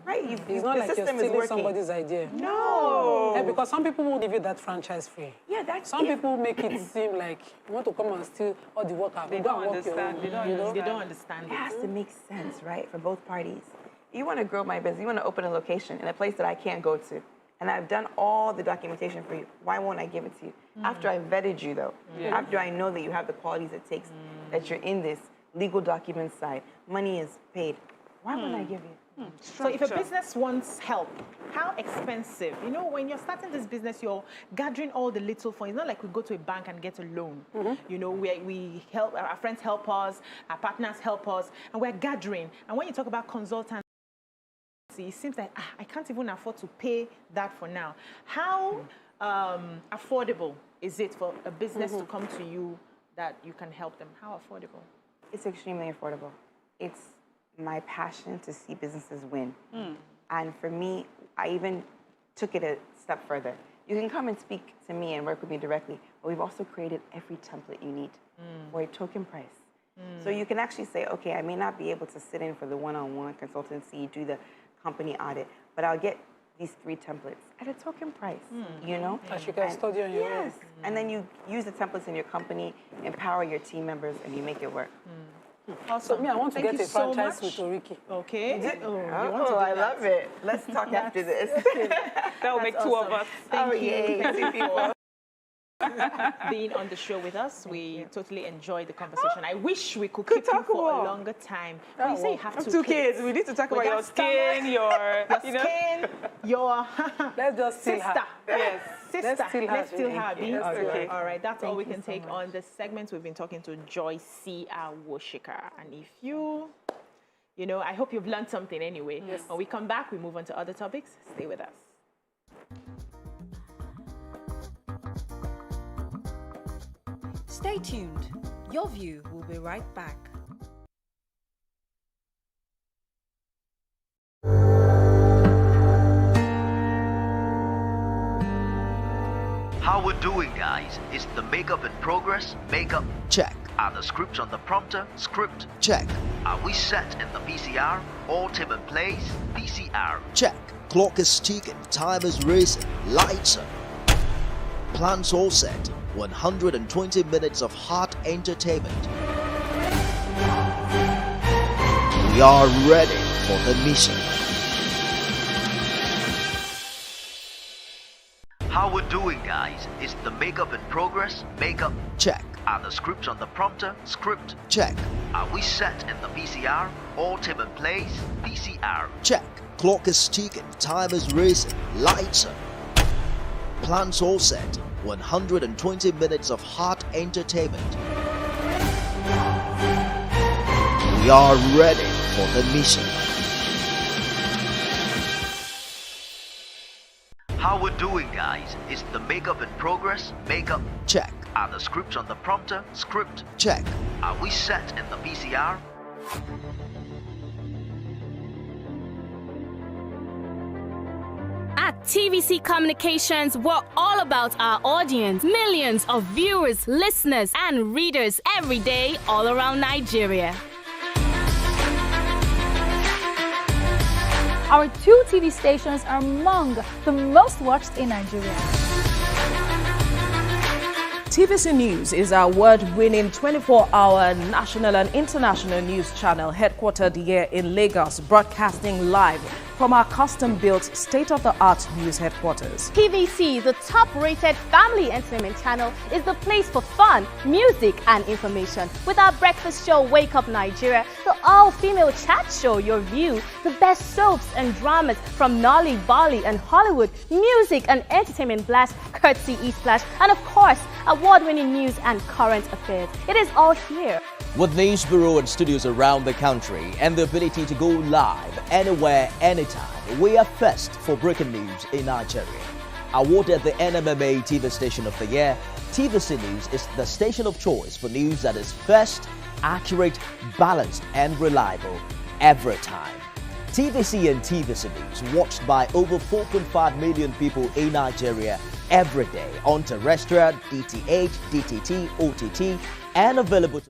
Right. It's not like you're stealing somebody's idea. No. Yeah, because some people will give you that franchise free. Yeah, that's some people make it seem like you want to come and steal all the work. They don't understand. They don't understand. It has to make sense, right, for both parties. You want to grow my business. You want to open a location in a place that I can't go to. And I've done all the documentation for you. Why won't I give it to you? After I vetted you, though. After I know that you have the qualities it takes, that you're in this legal documents side, money is paid. Why won't I give you? So if a business wants help, how expensive? You know, when you're starting this business, you're gathering all the little funds. It's not like we go to a bank and get a loan. You know, we help, our friends help us, our partners help us, and we're gathering. And when you talk about consultants, it seems like I can't even afford to pay that for now. How affordable is it for a business to come to you that you can help them? How affordable? It's extremely affordable. It's my passion to see businesses win. And for me, I even took it a step further. You can come and speak to me and work with me directly, but we've also created every template you need for a token price. So you can actually say, okay, I may not be able to sit in for the one-on-one consultancy, do the company audit, but I'll get these 3 templates at a token price, you know? That you can study on your own. And then you use the templates in your company, empower your team members, and you make it work. So me, I want to get a franchise with Oriki. Okay. I love it. Let's talk after this. That will make 2 of us. Thank you. Yay. Being on the show with us. We totally enjoyed the conversation. I wish we could keep you for a longer time. But you say you have 2 kids. We need to talk about your skin, your skin, your let's just steal sister. her. Yes, sister. Let's steal her. Yes. Okay. All right. That's all we can take on this segment. We've been talking to Joy C. Awoshika. And if you know, I hope you've learned something anyway. Yes. When we come back, we move on to other topics. Stay with us. Stay tuned. Your View will be right back. How we're doing, guys? Is the makeup in progress? Makeup check. Are the scripts on the prompter? Script check. Are we set in the PCR? All team in place? PCR check. Clock is ticking, time is racing, lights are. Plans all set. 120 minutes of hot entertainment. We are ready for the mission. How we're doing, guys? Is the makeup in progress? Makeup check. Are the scripts on the prompter? Script check. Are we set in the PCR? All team in place? PCR check. Clock is ticking, time is racing, lights are. Plans all set. 120 minutes of hot entertainment. We are ready for the mission. How we're doing, guys? Is the makeup in progress? Makeup check. Are the scripts on the prompter? Script check. Are we set in the PCR? At TVC Communications, we're all about our audience. Millions of viewers, listeners, and readers every day all around Nigeria. Our 2 TV stations are among the most watched in Nigeria. TVC News is our award-winning 24-hour national and international news channel headquartered here in Lagos, broadcasting live from our custom-built state-of-the-art news headquarters. TVC, the top-rated family entertainment channel, is the place for fun, music, and information. With our breakfast show, Wake Up Nigeria, the all-female chat show, Your View, the best soaps and dramas from Nolly, Bolly, and Hollywood, music and entertainment blast, courtesy eSplash, and of course, award-winning news and current affairs. It is all here. With news bureau and studios around the country and the ability to go live anywhere, anytime, we are first for breaking news in Nigeria. Awarded the NMMA TV Station of the Year, TVC News is the station of choice for news that is first, accurate, balanced, and reliable every time. TVC and TVC News watched by over 4.5 million people in Nigeria every day on terrestrial, DTH, DTT, OTT, and available to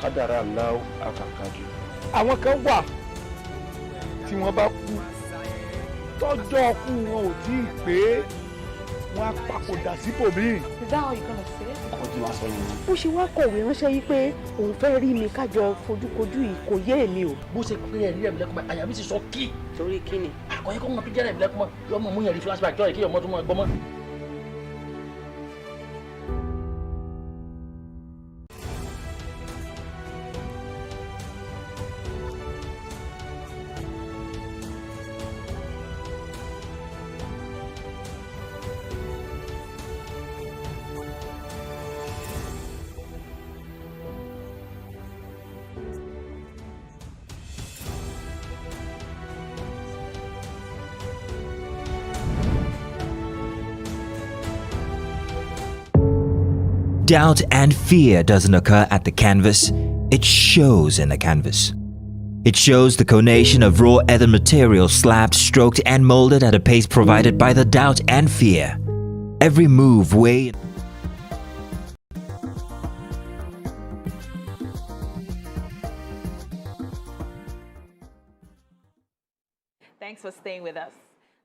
kádàrá aláwọ̀ àkàkàjù. Àwọn kan wà tí wọ́n bá kú tọ́jọ́ ọkú wọn ò tí ì pé wọ́n á papòdà síbòmíì. Is that how you gonna say it? Ọkọ̀ tí wọ́n sọ yẹn. Ó ṣe wá kọ̀wé ránṣẹ́ yìí pé òun fẹ́ rí mi kájọ fojúkojú yìí kò yé èmi o. Bó ṣe pé ẹ̀rí ẹ̀mí lẹ́kùnmọ́ àyà mi ti sọ kí. Torí kí ni? Àkọ́yẹ́ kọ́ mọ̀ pé jẹ́rẹ̀ ẹ̀mí lẹ́kùnmọ́ yọ ọmọ mú yẹn rí flashback jọ́ ìkí ọmọ tó mọ̀ ẹgbọ́n mọ́. Doubt and fear doesn't occur at the canvas, it shows in the canvas. It shows the conation of raw ether material slabbed, stroked and molded at a pace provided by the doubt and fear. Every move weighed. Thanks for staying with us.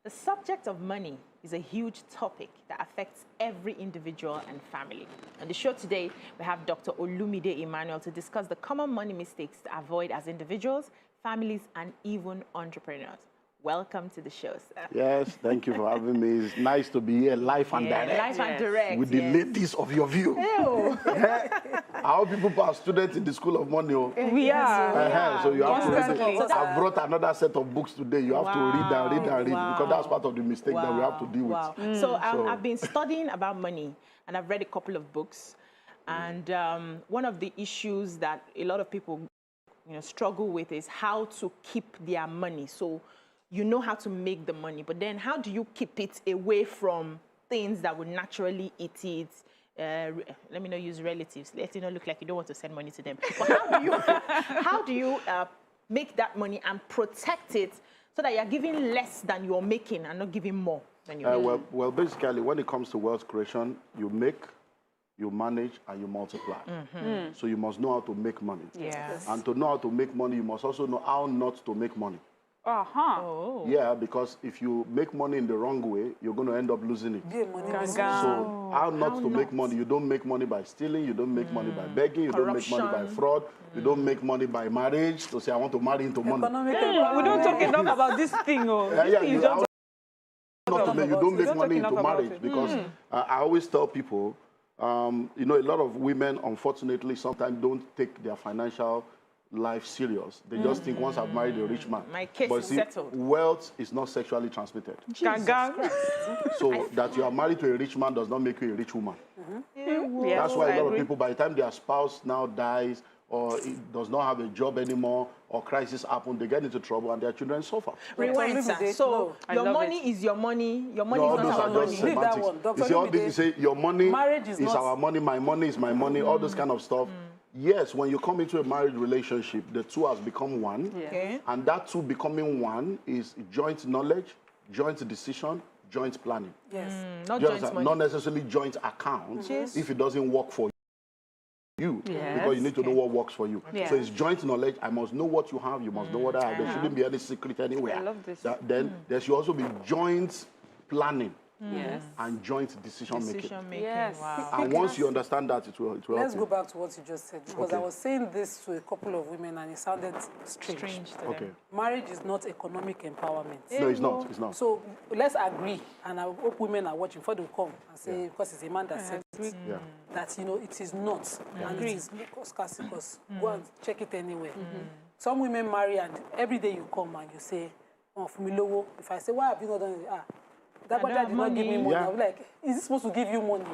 The subject of money is a huge topic that affects every individual and family. On the show today, we have Dr. Olumide Emmanuel to discuss the common money mistakes to avoid as individuals, families, and even entrepreneurs. Welcome to the show, sir. Yes, thank you for having me. It's nice to be here live and direct. Live and direct. With the ladies of your view. Our people are students in the School of Money. We are. So you have to read it. I brought another set of books today. You have to read and read and read because that's part of the mistake that we have to deal with. So I've been studying about money and I've read a couple of books. And one of the issues that a lot of people struggle with is how to keep their money. So you know how to make the money, but then how do you keep it away from things that would naturally eat it? Let me not use relatives. Let it not look like you don't want to send money to them. But how do you make that money and protect it so that you're giving less than you're making and not giving more than you're making? Well, basically, when it comes to wealth creation, you make, you manage, and you multiply. So you must know how to make money. Yes. And to know how to make money, you must also know how not to make money. Yeah, because if you make money in the wrong way, you're going to end up losing it. So how not to make money? You don't make money by stealing. You don't make money by begging. You don't make money by fraud. You don't make money by marriage. To say, I want to marry into money. We don't talk enough about this thing. You don't make money into marriage because I always tell people, a lot of women, unfortunately, sometimes don't take their financial life serious. They just think once I've married a rich man. My case is settled. Wealth is not sexually transmitted. So that you are married to a rich man does not make you a rich woman. That's why a lot of people, by the time their spouse now dies or it does not have a job anymore or crisis happen, they get into trouble and their children suffer. Rewind, sir. So your money is your money. Your money is not our money. You see all this, you say your money is our money, my money is my money, all this kind of stuff. Yes, when you come into a marriage relationship, the two has become one. And that two becoming one is joint knowledge, joint decision, joint planning. Not joint money. Not necessarily joint account if it doesn't work for you. Because you need to know what works for you. So it's joint knowledge. I must know what you have. You must know what I have. There shouldn't be any secret anywhere. I love this. Then there should also be joint planning. And joint decision making. Wow. And once you understand that, it will help you. Let's go back to what you just said, because I was saying this to a couple of women and it sounded strange to them. Marriage is not economic empowerment. No, it's not. It's not. So let's agree, and I hope women are watching before they come and say, because it's a man that said it, that it is not. And it is because go and check it anywhere. Some women marry and every day you come and you say, oh, Fumilowo. If I say, why have you not done it? That did not give me money. I'm like, is this supposed to give you money?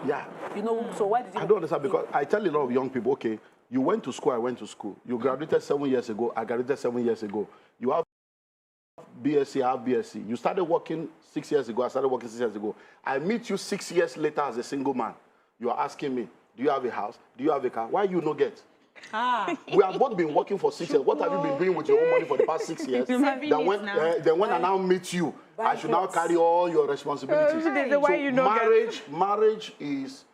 So why did you... I don't understand, because I tell a lot of young people, okay, you went to school, I went to school. You graduated 7 years ago, I graduated 7 years ago. You have BSc, I have BSc. You started working 6 years ago, I started working 6 years ago. I meet you 6 years later as a single man. You are asking me, do you have a house? Do you have a car? Why you not get? We have both been working for 6 years. What have you been doing with your own money for the past 6 years? Then when I now meet you, I should now carry all your responsibilities. So marriage is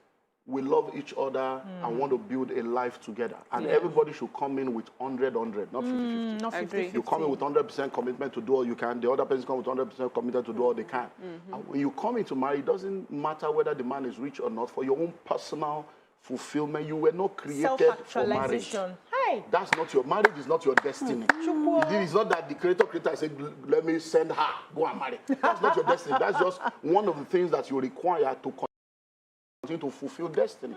we love each other and want to build a life together. And everybody should come in with 100, not 50-50. Not 50-50. You come in with 100% commitment to do all you can. The other person comes with 100% commitment to do all they can. And when you come into marriage, it doesn't matter whether the man is rich or not. For your own personal fulfillment, you were not created for marriage. That's not your marriage. Is not your destiny. It is not that the creator said, "Let me send her go and marry." That's not your destiny. That's just one of the things that you require to continue to fulfill destiny.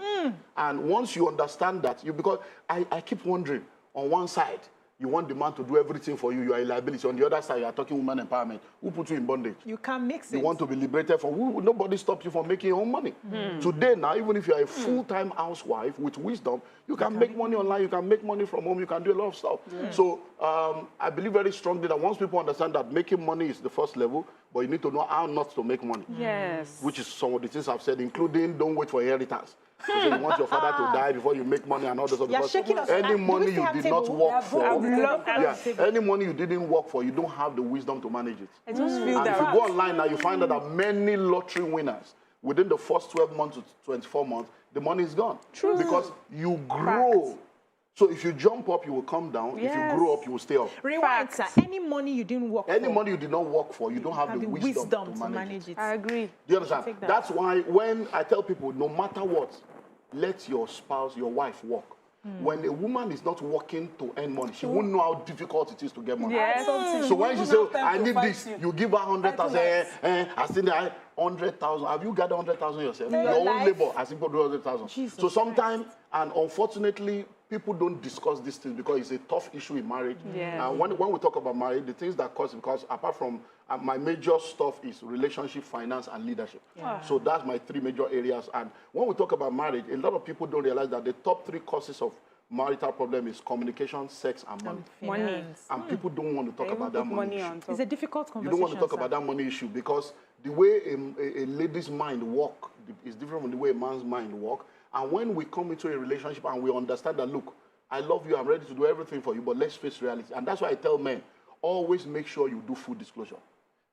And once you understand that, because I keep wondering, on one side, you want the man to do everything for you, you are a liability. On the other side, you are talking woman empowerment. Who put you in bondage? You can't mix it. You want to be liberated from who? Nobody stops you from making your own money. Today now, even if you are a full-time housewife with wisdom, you can make money online, you can make money from home, you can do a lot of stuff. So I believe very strongly that once people understand that making money is the first level, but you need to know how not to make money. Yes. Which is some of the things I've said, including don't wait for inheritance. So you want your father to die before you make money and all this stuff. Because any money you did not work for, any money you didn't work for, you don't have the wisdom to manage it. I just feel and that. if you go online now, you find out that many lottery winners, within the first 12 months to 24 months, the money is gone. True. Because you grow. So if you jump up, you will come down. If you grow up, you will stay up. Rewind, sir. Any money you didn't work for. Any money you did not work for, you don't have the wisdom to manage it. I agree. Do you understand? That's why when I tell people, no matter what, let your spouse, your wife work. When a woman is not working to earn money, she won't know how difficult it is to get money. Yes. So when she says, I need this, you give her 100,000, I still need 100,000. Have you gathered 100,000 yourself? Your own labor, as people do 100,000. So sometimes, and unfortunately, people don't discuss these things because it's a tough issue in marriage. When we talk about marriage, the things that cause, because apart from my major stuff is relationship, finance, and leadership. So that's my 3 major areas. And when we talk about marriage, a lot of people don't realize that the top 3 causes of marital problem is communication, sex, and money. And people don't want to talk about that money issue. It's a difficult conversation. You don't want to talk about that money issue because the way a lady's mind works is different from the way a man's mind works. And when we come into a relationship and we understand that, look, I love you, I'm ready to do everything for you, but let's face reality. And that's why I tell men, always make sure you do full disclosure.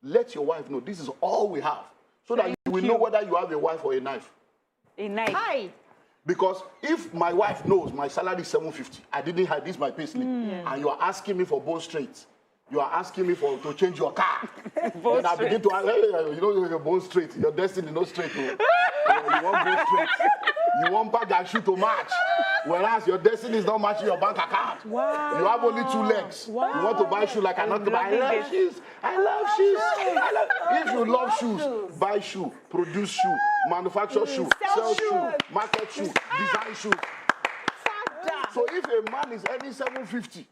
Let your wife know this is all we have, so that you will know whether you have a wife or a knife. A knife. Hi. Because if my wife knows my salary is 750, I didn't have this my payslip, and you are asking me for bone straight, you are asking me to change your car, then I begin to ask, hey, you know your bone straight, your destiny no straight. You want bone straight. You want bag and shoe to match, whereas your destiny is not matching your bank account. Wow. You have only 2 legs. Wow. You want to buy shoes like I not to buy. I love shoes. I love shoes. If you love shoes, buy shoe, produce shoe, manufacture shoe, sell shoe, market shoe, design shoe. So if a man is earning 750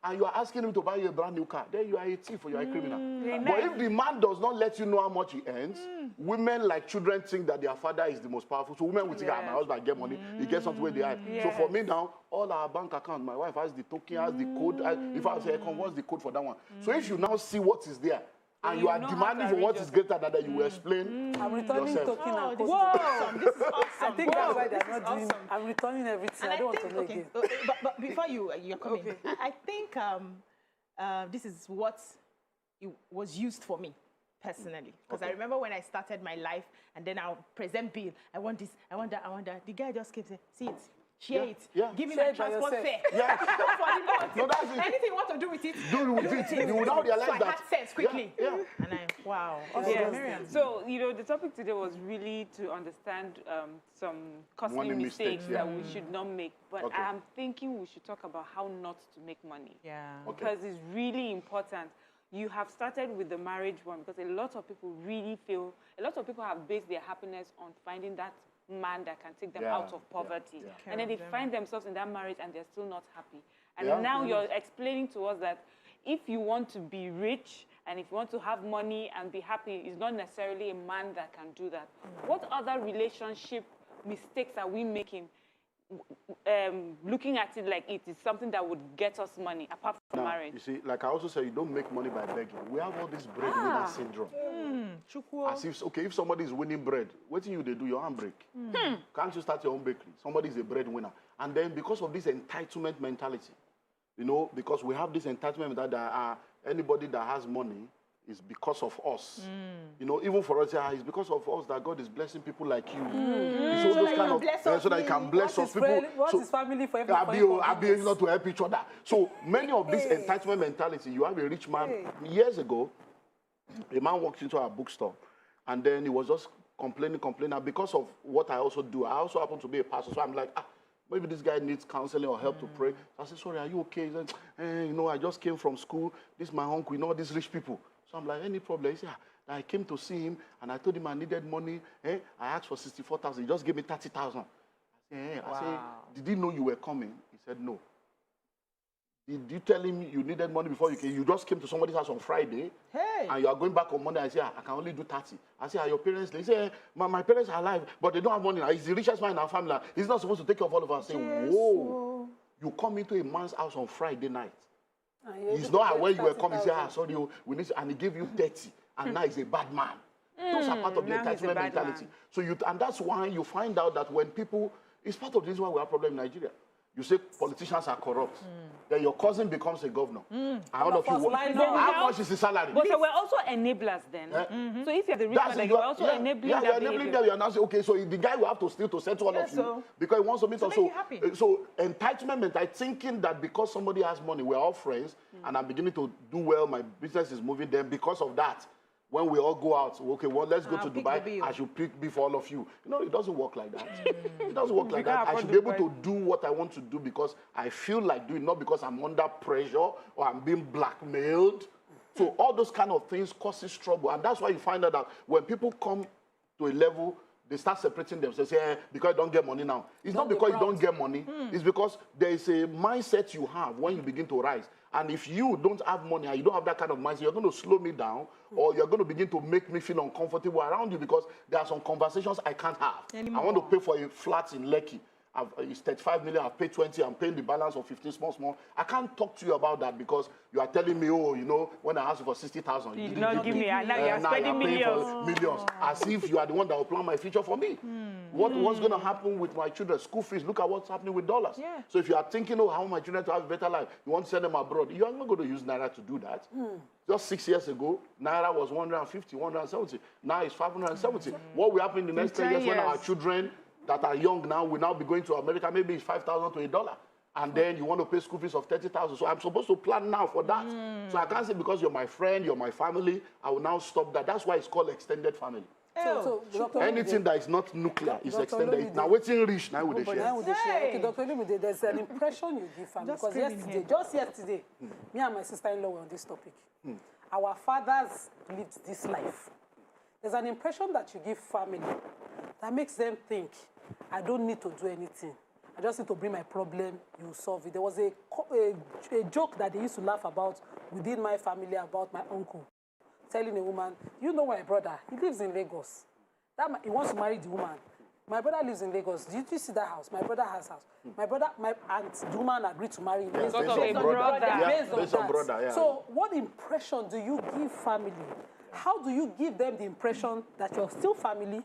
and you are asking him to buy you a brand new car, then you are a thief or you are a criminal. But if the man does not let you know how much he earns, women like children think that their father is the most powerful. So women will think, my husband get money, he gets something where they are. So for me now, all our bank account, my wife has the token, has the code. If I say, what's the code for that one? So if you now see what is there, and you are demanding for what is greater than that, you will explain I'm returning yourself. token and code. Whoa, this is awesome. I think that's why they're not doing. I'm returning everything. And I don't want to know again. But before you're coming, I think this is what it was used for me personally. Because I remember when I started my life, and then I'll present bill. I want this, I want that, I want that. The guy just keeps saying, see it. Share it. Give me my transport fare. No, that's it. Anything you want to do with it, do with it. You will now realize so that. I had sense quickly. And wow. So, the topic today was really to understand some costly mistakes that we should not make. But I'm thinking we should talk about how not to make money. Because it's really important. You have started with the marriage one because a lot of people have based their happiness on finding that man that can take them out of poverty. And then they find themselves in that marriage and they're still not happy. And now you're explaining to us that if you want to be rich and if you want to have money and be happy, it's not necessarily a man that can do that. What other relationship mistakes are we making? looking at it like it is something that would get us money, apart from marriage. You see, like I also say, you don't make money by begging. We have all this breadwinner syndrome. As if, okay, if somebody is winning bread, what do you do? Your hand break. Can't you start your own bakery? Somebody is a breadwinner. And then because of this entitlement mentality, you know, because we have this entitlement that anybody that has money is because of us. You know, even for us, it's because of us that God is blessing people like you. So that he can bless us. People. What is family for everyone? I'll be not to help each other. So many of this entitlement mentality, you have a rich man. Years ago, a man walked into our bookstore and then he was just complaining. And because of what I also do, I also happen to be a pastor. So I'm like, maybe this guy needs counseling or help to pray. So I said, sorry, are you okay? He said, you know, I just came from school. This is my uncle, you know, these rich people. So I'm like, any problem? He said, I came to see him and I told him I needed money. I asked for 64,000. He just gave me 30,000. I said, did he know you were coming? He said, no. Did you tell him you needed money before you came? You just came to somebody's house on Friday and you are going back on Monday. I said, I can only do 30. I said, are your parents? He said, my parents are alive, but they don't have money. He's the richest man in our family. He's not supposed to take care of all of us. I say, whoa. You come into a man's house on Friday night. He's not aware you were coming. He said, sorry, we need to, and he gave you 30. And now he's a bad man. Those are part of the entitlement mentality. So and that's why you find out that when people, it's part of the reason why we have a problem in Nigeria. You say politicians are corrupt. Then your cousin becomes a governor. And all of you, how much is his salary? But so we're also enablers then. So if you're the rich man, you're also enabling that you're enabling them. You're now saying, okay, so the guy will have to steal to settle all of you because he wants to meet us. So entitlement mentality, thinking that because somebody has money, we're all friends, and I'm beginning to do well, my business is moving, then because of that, when we all go out, okay, well, let's go to Dubai. I should pick B for all of you. You know, it doesn't work like that. It doesn't work like that. I should be able to do what I want to do because I feel like doing, not because I'm under pressure or I'm being blackmailed. So all those kind of things causes trouble. And that's why you find out that when people come to a level, they start separating themselves. Say, because you don't get money now. It's not because you don't get money. It's because there is a mindset you have when you begin to rise. And if you don't have money and you don't have that kind of mindset, you're going to slow me down or you're going to begin to make me feel uncomfortable around you because there are some conversations I can't have. I want to pay for a flat in Lekki. It's 35 million, I've paid 20, I'm paying the balance of 15 small. I can't talk to you about that because you are telling me, oh, you know, when I asked you for 60,000, you did not give me, and now you're spending millions. As if you are the one that will plan my future for me. What's going to happen with my children? School fees, look at what's happening with dollars. So if you are thinking, oh, how my children to have a better life, you want to send them abroad, you are not going to use Naira to do that. Just 6 years ago, Naira was 150, 170. Now it's 570. What will happen in the next 10 years when our children that are young now will now be going to America, maybe it's 5,000 to $1. And then you want to pay school fees of 30,000. So I'm supposed to plan now for that. So I can't say because you're my friend, you're my family, I will now stop that. That's why it's called extended family. So anything that is not nuclear is extended. Now waiting rich, now with the share. Okay, Dr. Olumide, there's an impression you give family. Because just yesterday, me and my sister-in-law were on this topic. Our fathers lived this life. There's an impression that you give family that makes them think, I don't need to do anything. I just need to bring my problem, you solve it. There was a joke that they used to laugh about within my family about my uncle telling a woman, you know my brother, he lives in Lagos. He wants to marry the woman. My brother lives in Lagos. Did you see that house? My brother has house. My aunt, the woman agreed to marry him. Based on that. So what impression do you give family? How do you give them the impression that you're still family,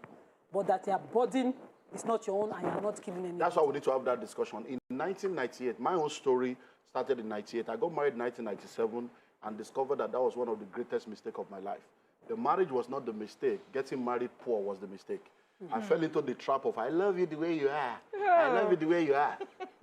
but that their burden is not your own and you're not killing anyone? That's why we need to have that discussion. In 1998, my own story started in 98. I got married in 1997 and discovered that was one of the greatest mistakes of my life. The marriage was not the mistake. Getting married poor was the mistake. I fell into the trap of, I love you the way you are. I love you the way you are.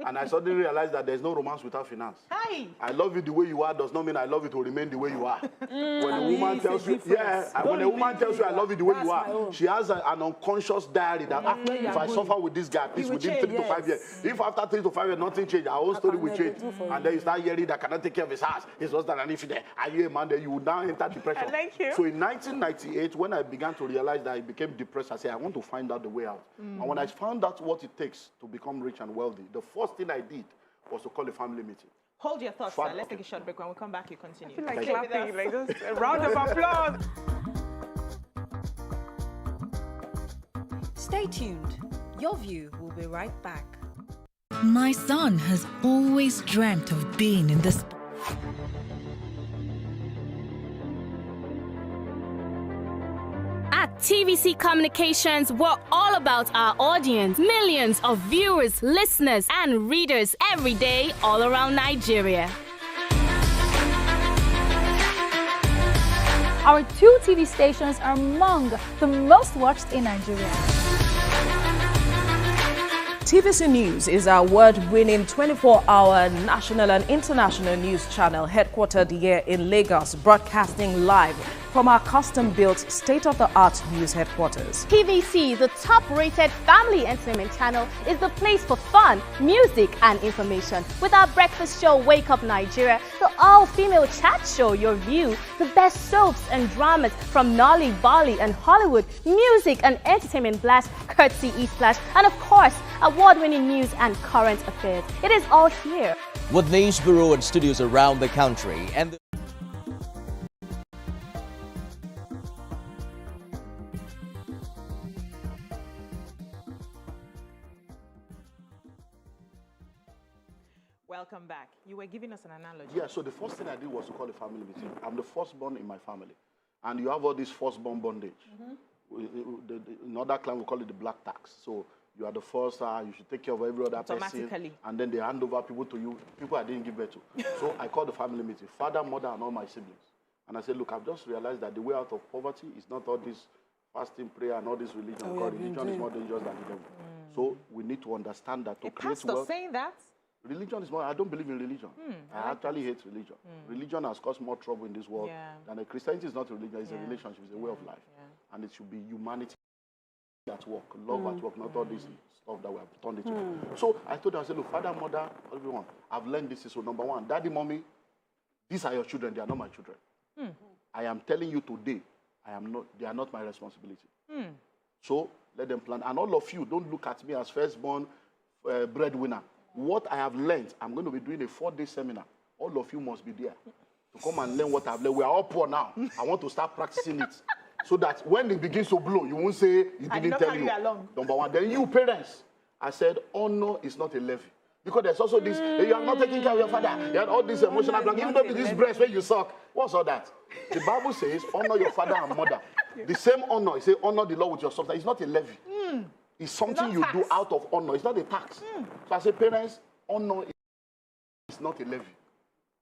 And I suddenly realized that there's no romance without finance. I love you the way you are does not mean I love you to remain the way you are. When a woman tells you, when a woman tells you I love you the way you are, she has an unconscious diary that if I suffer with this guy, please within 3 to 5 years. If after 3 to 5 years nothing changes, our whole story will change. And then you start hearing that cannot take care of his house, his husband, and if there, are you a man, then you would now enter depression. Thank you. So in 1998, when I began to realize that I became depressed, I said, I want to find out the way out. And when I found out what it takes to become rich and wealthy, the first thing I did was to call a family meeting. Hold your thoughts, sir. Let's take a short break. When we come back, you continue. I feel like clapping, like this. A round of applause. Stay tuned. Your View will be right back. My son has always dreamt of being in this. At TVC Communications, we're all about our audience. Millions of viewers, listeners, and readers every day, all around Nigeria. Our 2 TV stations are among the most watched in Nigeria. TVC News is our award-winning 24-hour national and international news channel headquartered here in Lagos, broadcasting live from our custom-built state-of-the-art news headquarters. TVC, the top-rated family entertainment channel, is the place for fun, music, and information. With our breakfast show, Wake Up Nigeria, the all-female chat show, Your View, the best soaps and dramas from Nolly, Bolly, and Hollywood, music and entertainment blast, courtesy E-Splash, and of course, award-winning news and current affairs. It is all here. With news bureau and studios around the country and Welcome back. You were giving us an analogy. Yeah, so the first thing I did was to call a family meeting. I'm the firstborn in my family. And you have all this firstborn bondage. In other clan, we call it the black tax. So you are the first, you should take care of every other person. And then they hand over people to you, people I didn't give birth to. So I called the family meeting, father, mother, and all my siblings. And I said, look, I've just realized that the way out of poverty is not all this fasting, prayer, and all this religion. Religion is more dangerous than the devil. So we need to understand that to create wealth. saying that? Religion is more, I don't believe in religion. I actually hate religion. Religion has caused more trouble in this world than a Christianity is not a religion, it's a relationship, it's a way of life. And it should be humanity at work, love at work, not all this stuff that we have turned it to. So I told her, I said, look, father, mother, everyone, I've learned this. So number one, daddy, mommy, these are your children, they are not my children. I am telling you today, they are not my responsibility. So let them plan. And all of you, don't look at me as firstborn breadwinner. What I have learned, I'm going to be doing a 4-day seminar. All of you must be there to come and learn what I've learned. We are all poor now. I want to start practicing it. So that when it begins to blow, you won't say, you didn't tell you. Number one. Then you parents, I said, honor is not a levy. Because there's also this, you are not taking care of your father. You have all this emotional blank. Even though this breast where you suck, what's all that? The Bible says, honor your father and mother. The same honor, it says, honor the Lord with your substance. It's not a levy. It's something you do out of honor. It's not a tax. So I say, parents, honor is not a levy.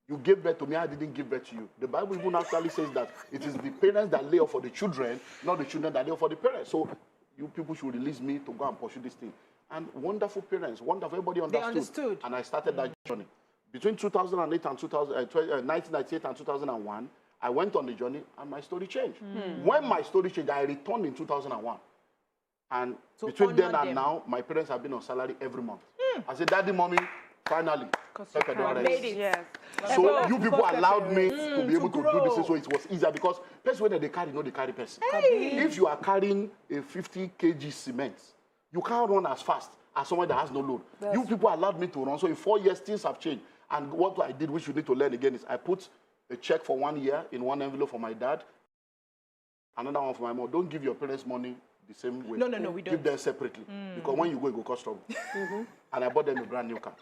You gave birth to me, I didn't give birth to you. The Bible even actually says that it is the parents that lay off for the children, not the children that lay off for the parents. So you people should release me to go and pursue this thing. And wonderful parents, wonderful, everybody understood. They understood. And I started that journey. Between 2008 and 1998 and 2001, I went on the journey and my story changed. When my story changed, I returned in 2001. And so between then and now, my parents have been on salary every month. I said, daddy, mommy, finally. So you people allowed me to be able to do this, so it was easier because person when they carry, they carry person. If you are carrying a 50 kg cement, you can't run as fast as someone that has no load. You people allowed me to run. So in 4 years, things have changed. And what I did, which you need to learn again, is I put a check for 1 year in one envelope for my dad, another one for my mom. Don't give your parents money the same way. No, we don't. Give them separately. Because when you go, it will cause trouble. And I bought them a brand new car.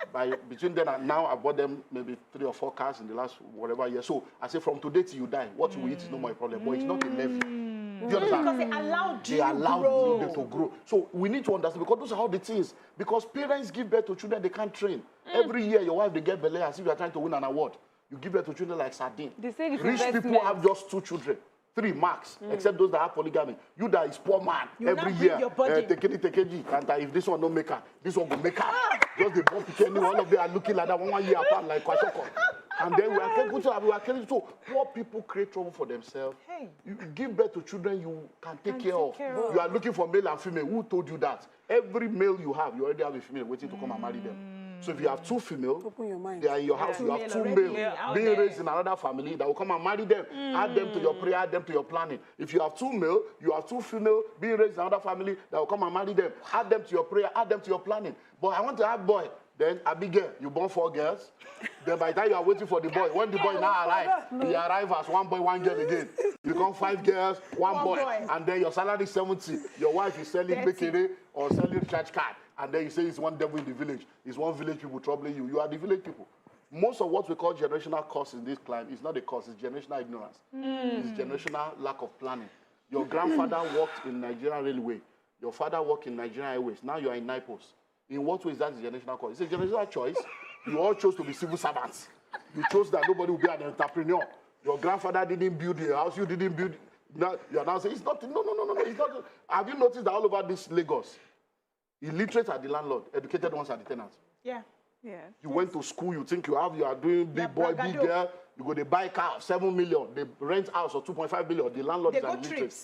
Between then and now, I bought them maybe 3 or 4 cars in the last whatever year. So I say, from today till you die, what you eat is no more a problem. But it's not a levy. Do you understand? Because they allowed you to grow. So we need to understand, because those are how the things. Because parents give birth to children they can't train. Every year, your wife, they get belay as if you are trying to win an award. You give birth to children like sardine. Rich people have just 2 children. 3 max, except those that have polygamy. You that is poor man, every year, take it, and if this one don't make her, this one will make her. Just the bomb picking, all of them are looking like that 1 year apart, like Kwashoko. And then we are killing. So poor people create trouble for themselves. You give birth to children you can take care of. You are looking for male and female. Who told you that? Every male you have, you already have a female waiting to come and marry them. So if you have 2 female, they are in your house, you have 2 male being raised in another family that will come and marry them. Add them to your prayer, add them to your planning. If you have 2 male, you have 2 female being raised in another family that will come and marry them. Add them to your prayer, add them to your planning. But I want to have boy. Then Abigail, you born 4 girls. Then by the time you are waiting for the boy, when the boy now arrives, he arrives as 1 boy, 1 girl again. You become 5 girls, 1 boy. And then your salary is 70. Your wife is selling bakery or selling church card. and then you say it's one devil in the village. It's one village people troubling you. You are the village people. Most of what we call generational curse in this climb is not a curse, it's generational ignorance. It's generational lack of planning. Your grandfather worked in Nigerian Railway. Your father worked in Nigerian Airways. Now you are in NIPOS. In what way is that a generational curse? It's a generational choice. You all chose to be civil servants. You chose that nobody will be an entrepreneur. Your grandfather didn't build your house, you didn't build. Now, you are now saying, it's not, no, it's not. Have you noticed that all over this Lagos, illiterate are the landlord, educated ones are the tenants? Yeah. Yeah. You went to school, you think you are doing big boy, big girl, you go to buy car of 7 million, they rent house of 2.5 million, the landlord is an illiterate.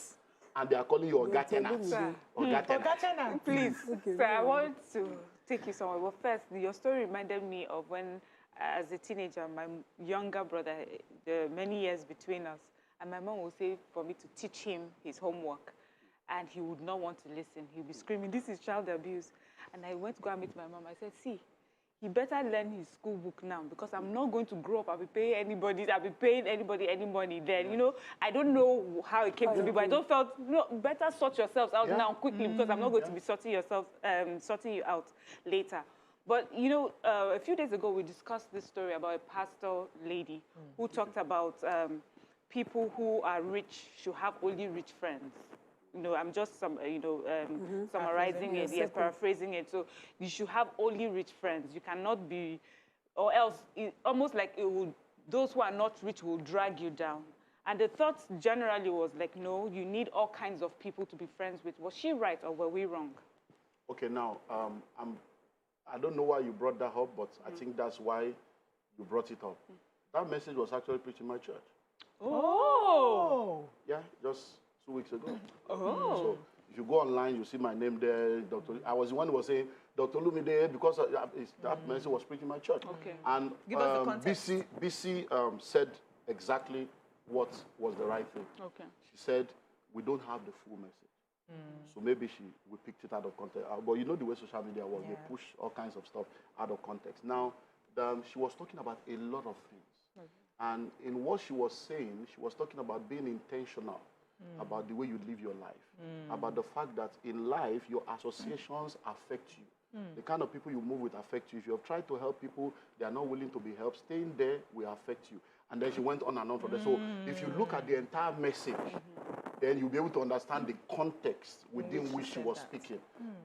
And they are calling you Oga tenants. Oga tenants. Please, sir, I want to take you somewhere. Well, first, your story reminded me of when, as a teenager, my younger brother, the many years between us, and my mom would say for me to teach him his homework. And he would not want to listen. He would be screaming, this is child abuse. And I went to go and meet my mom. I said, see, he better learn his school book now because I'm not going to grow up. I'll be paying anybody any money then. You know, I don't know how it came to be, but I don't felt, better sort yourselves out now quickly because I'm not going to be sorting you out later. But, you know, a few days ago, we discussed this story about a pastor lady who talked about people who are rich should have only rich friends. You know, I'm just summarizing it, yes, paraphrasing it. So you should have only rich friends. You cannot be, or else almost like those who are not rich will drag you down. And the thought generally was like, no, you need all kinds of people to be friends with. Was she right or were we wrong? Okay, now, I don't know why you brought that up, but I think that's why you brought it up. That message was actually preached in my church. Oh! Yeah, just 2 weeks ago. Oh. So if you go online, you see my name there. I was the one who was saying, Dr. Lumide, because that message was preached in my church. Okay. And give us the context. BC said exactly what was the right thing. Okay. She said, we don't have the full message. So maybe we picked it out of context. But you know the way social media works, they push all kinds of stuff out of context. Now, she was talking about a lot of things. And in what she was saying, she was talking about being intentional about the way you live your life, about the fact that in life, your associations affect you. The kind of people you move with affect you. If you have tried to help people, they are not willing to be helped, staying there will affect you. And then she went on and on from there. So if you look at the entire message, then you'll be able to understand the context within which she was speaking.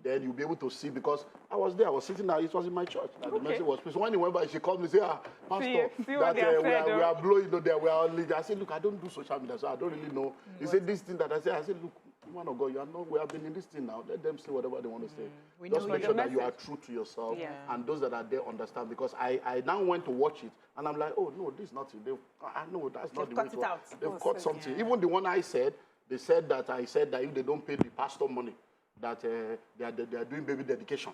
Then you'll be able to see, because I was there, I was sitting there, it was in my church. And the message was, so when he went by, she called me and said, Pastor, we are blowing there, we are leading. I said, look, I don't do social media, so I don't really know. He said, this thing that I said, look, man of God, you are not, we have been in this thing now. Let them say whatever they want to say. Just make sure that you are true to yourself, and those that are there understand. Because I now went to watch it, and I'm like, oh, no, this is not it. I know that's not the way it was. They've cut something. Even the one I said, they said that I said that if they don't pay the pastor money, that they are doing baby dedication.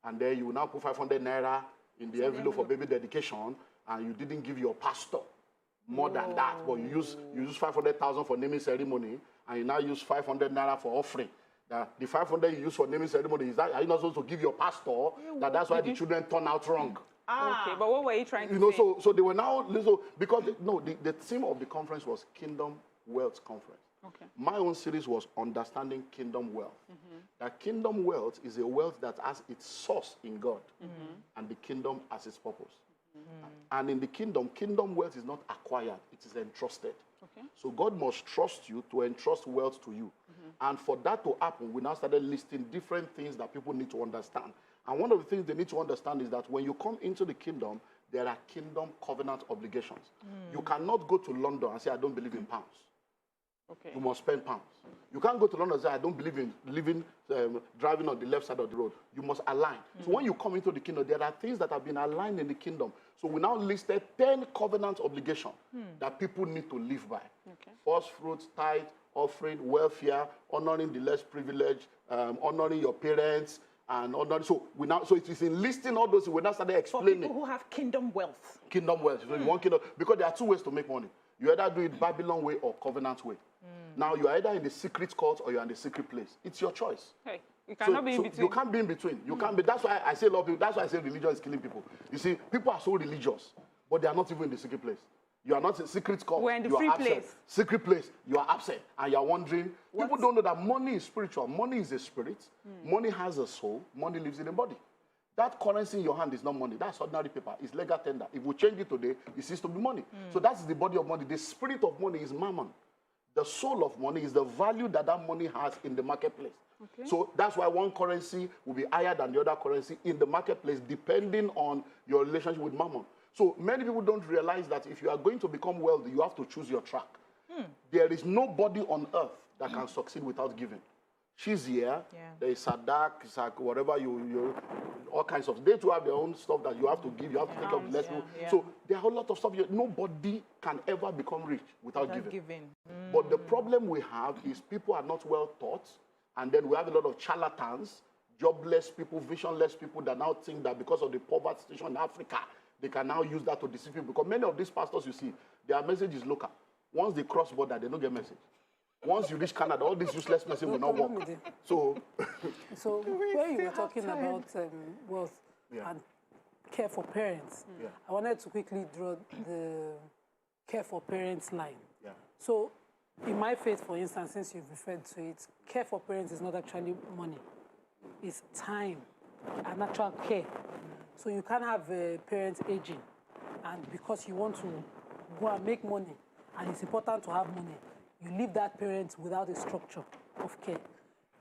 And then you will now put 500 naira in the envelope for baby dedication, and you didn't give your pastor more than that. But you use 500,000 for naming ceremony, and you now use 500 naira for offering. The 500 you use for naming ceremony, are you not supposed to give your pastor? That's why the children turn out wrong. Okay, but what were you trying to say? So they were now, because the theme of the conference was Kingdom Wealth Conference. Okay. My own series was Understanding Kingdom Wealth. That kingdom wealth is a wealth that has its source in God, and the kingdom has its purpose. And in the kingdom wealth is not acquired, it is entrusted. Okay. So God must trust you to entrust wealth to you. And for that to happen, we now started listing different things that people need to understand. And one of the things they need to understand is that when you come into the kingdom, there are kingdom covenant obligations. You cannot go to London and say, I don't believe in pounds. Okay. You must spend pounds. You can't go to London and say, I don't believe in driving on the left side of the road. You must align. So when you come into the kingdom, there are things that have been aligned in the kingdom. So we now listed 10 covenant obligations that people need to live by. Okay. First fruits, tithe, offering, welfare, honoring the less privileged, honoring your parents, and honoring. So it is in listing all those. We now started explaining. For people who have kingdom wealth. Kingdom wealth. So you want kingdom, because there are two ways to make money. You either do it Babylon way or covenant way. Now you are either in the secret court or you are in the secret place. It's your choice. Hey, you cannot be in between. You can't be in between. You can't be. That's why I say a lot of people. That's why I say religion is killing people. You see, people are so religious, but they are not even in the secret place. You are not in secret court. We're in the you are free absent. place. Secret place. You are absent. And you are wondering. People don't know that money is spiritual. Money is a spirit. Money has a soul. Money lives in a body. That currency in your hand is not money. That's ordinary paper. It's legal tender. If we change it today, it ceases to be money. So that's the body of money. The spirit of money is mammon. The soul of money is the value that that money has in the marketplace. Okay. So that's why one currency will be higher than the other currency in the marketplace depending on your relationship with mammon. So many people don't realize that if you are going to become wealthy, you have to choose your track. There is nobody on earth that can succeed without giving. She's here, there is Sadak, whatever all kinds of, they too have their own stuff that you have to give, you have to take care of the less people. So there are a lot of stuff, nobody can ever become rich without giving. But the problem we have is people are not well taught, and then we have a lot of charlatans, jobless people, visionless people that now think that because of the poverty situation in Africa, they can now use that to deceive people. Because many of these pastors you see, their message is local. Once they cross border, they don't get message. Once you reach Canada, all this useless message will not work. So when you were talking about wealth and care for parents, I wanted to quickly draw the care for parents line. So in my faith, for instance, since you've referred to it, care for parents is not actually money. It's time and actual care. So you can't have parents aging, and because you want to go and make money, and it's important to have money, you leave that parent without a structure of care.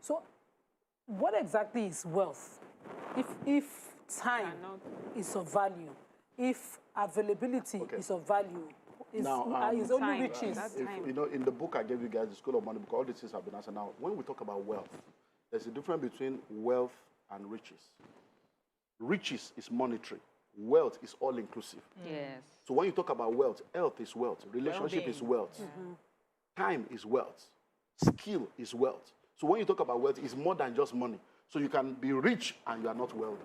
So what exactly is wealth? If time is of value, if availability is of value, is only riches. In the book I gave you guys, The School of Money, because all these things have been answered. Now, when we talk about wealth, there's a difference between wealth and riches. Riches is monetary. Wealth is all-inclusive. Yes. So when you talk about wealth, health is wealth. Relationship is wealth. Time is wealth. Skill is wealth. So when you talk about wealth, it's more than just money. So you can be rich and you are not wealthy.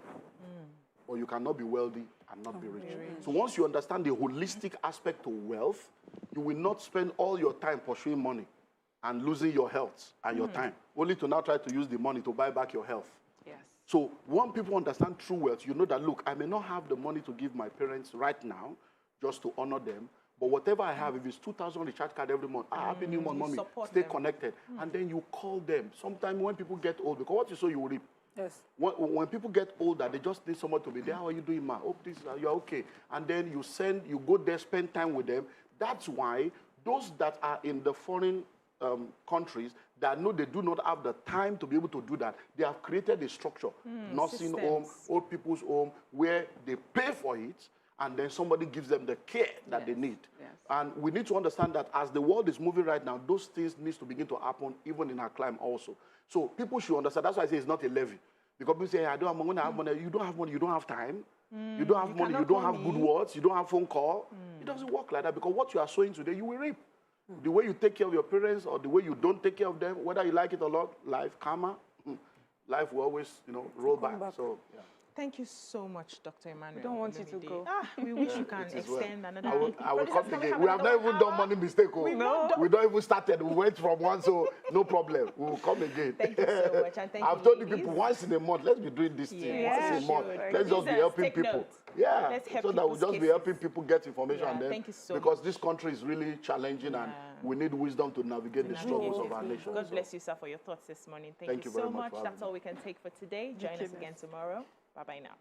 Or you cannot be wealthy and not be rich. So once you understand the holistic aspect to wealth, you will not spend all your time pursuing money and losing your health and your time, only to now try to use the money to buy back your health. Yes. So when people understand true wealth, you know that, look, I may not have the money to give my parents right now just to honor them, but whatever I have, if it's 2,000 recharge card every month, happy new month, mommy, stay connected. And then you call them. Sometimes when people get old, because what you sow, you will reap. Yes. When people get older, they just need someone to be there. How are you doing, ma? Hope you're okay. And then you go there, spend time with them. That's why those that are in the foreign countries that know they do not have the time to be able to do that, they have created a structure, nursing home, old people's home, where they pay for it, and then somebody gives them the care that they need. Yes. And we need to understand that as the world is moving right now, those things need to begin to happen even in our climate also. So people should understand. That's why I say it's not a levy. Because people say, I don't have money, I have money. You don't have money, you don't have time. You don't have money, you don't have good words, you don't have phone call. It doesn't work like that, because what you are sowing today, you will reap. The way you take care of your parents or the way you don't take care of them, whether you like it or not, life, karma, life will always, roll back. So, yeah. Thank you so much, Dr. Emmanuel. We don't want you to go. We wish you can extend another. I will come again. We have not even done money mistake. We don't even started. We went from one, so no problem. We will come again. Thank you so much, and thank I've told the people once in a month, let's be doing this thing. Once a month. Let's just be helping people. Yeah, so that we'll just be helping people get information on them. Because this country is really challenging, and we need wisdom to navigate the struggles of our nation. God bless you, sir, for your thoughts this morning. Thank you so much. That's all we can take for today. Join us again tomorrow. Bye-bye now.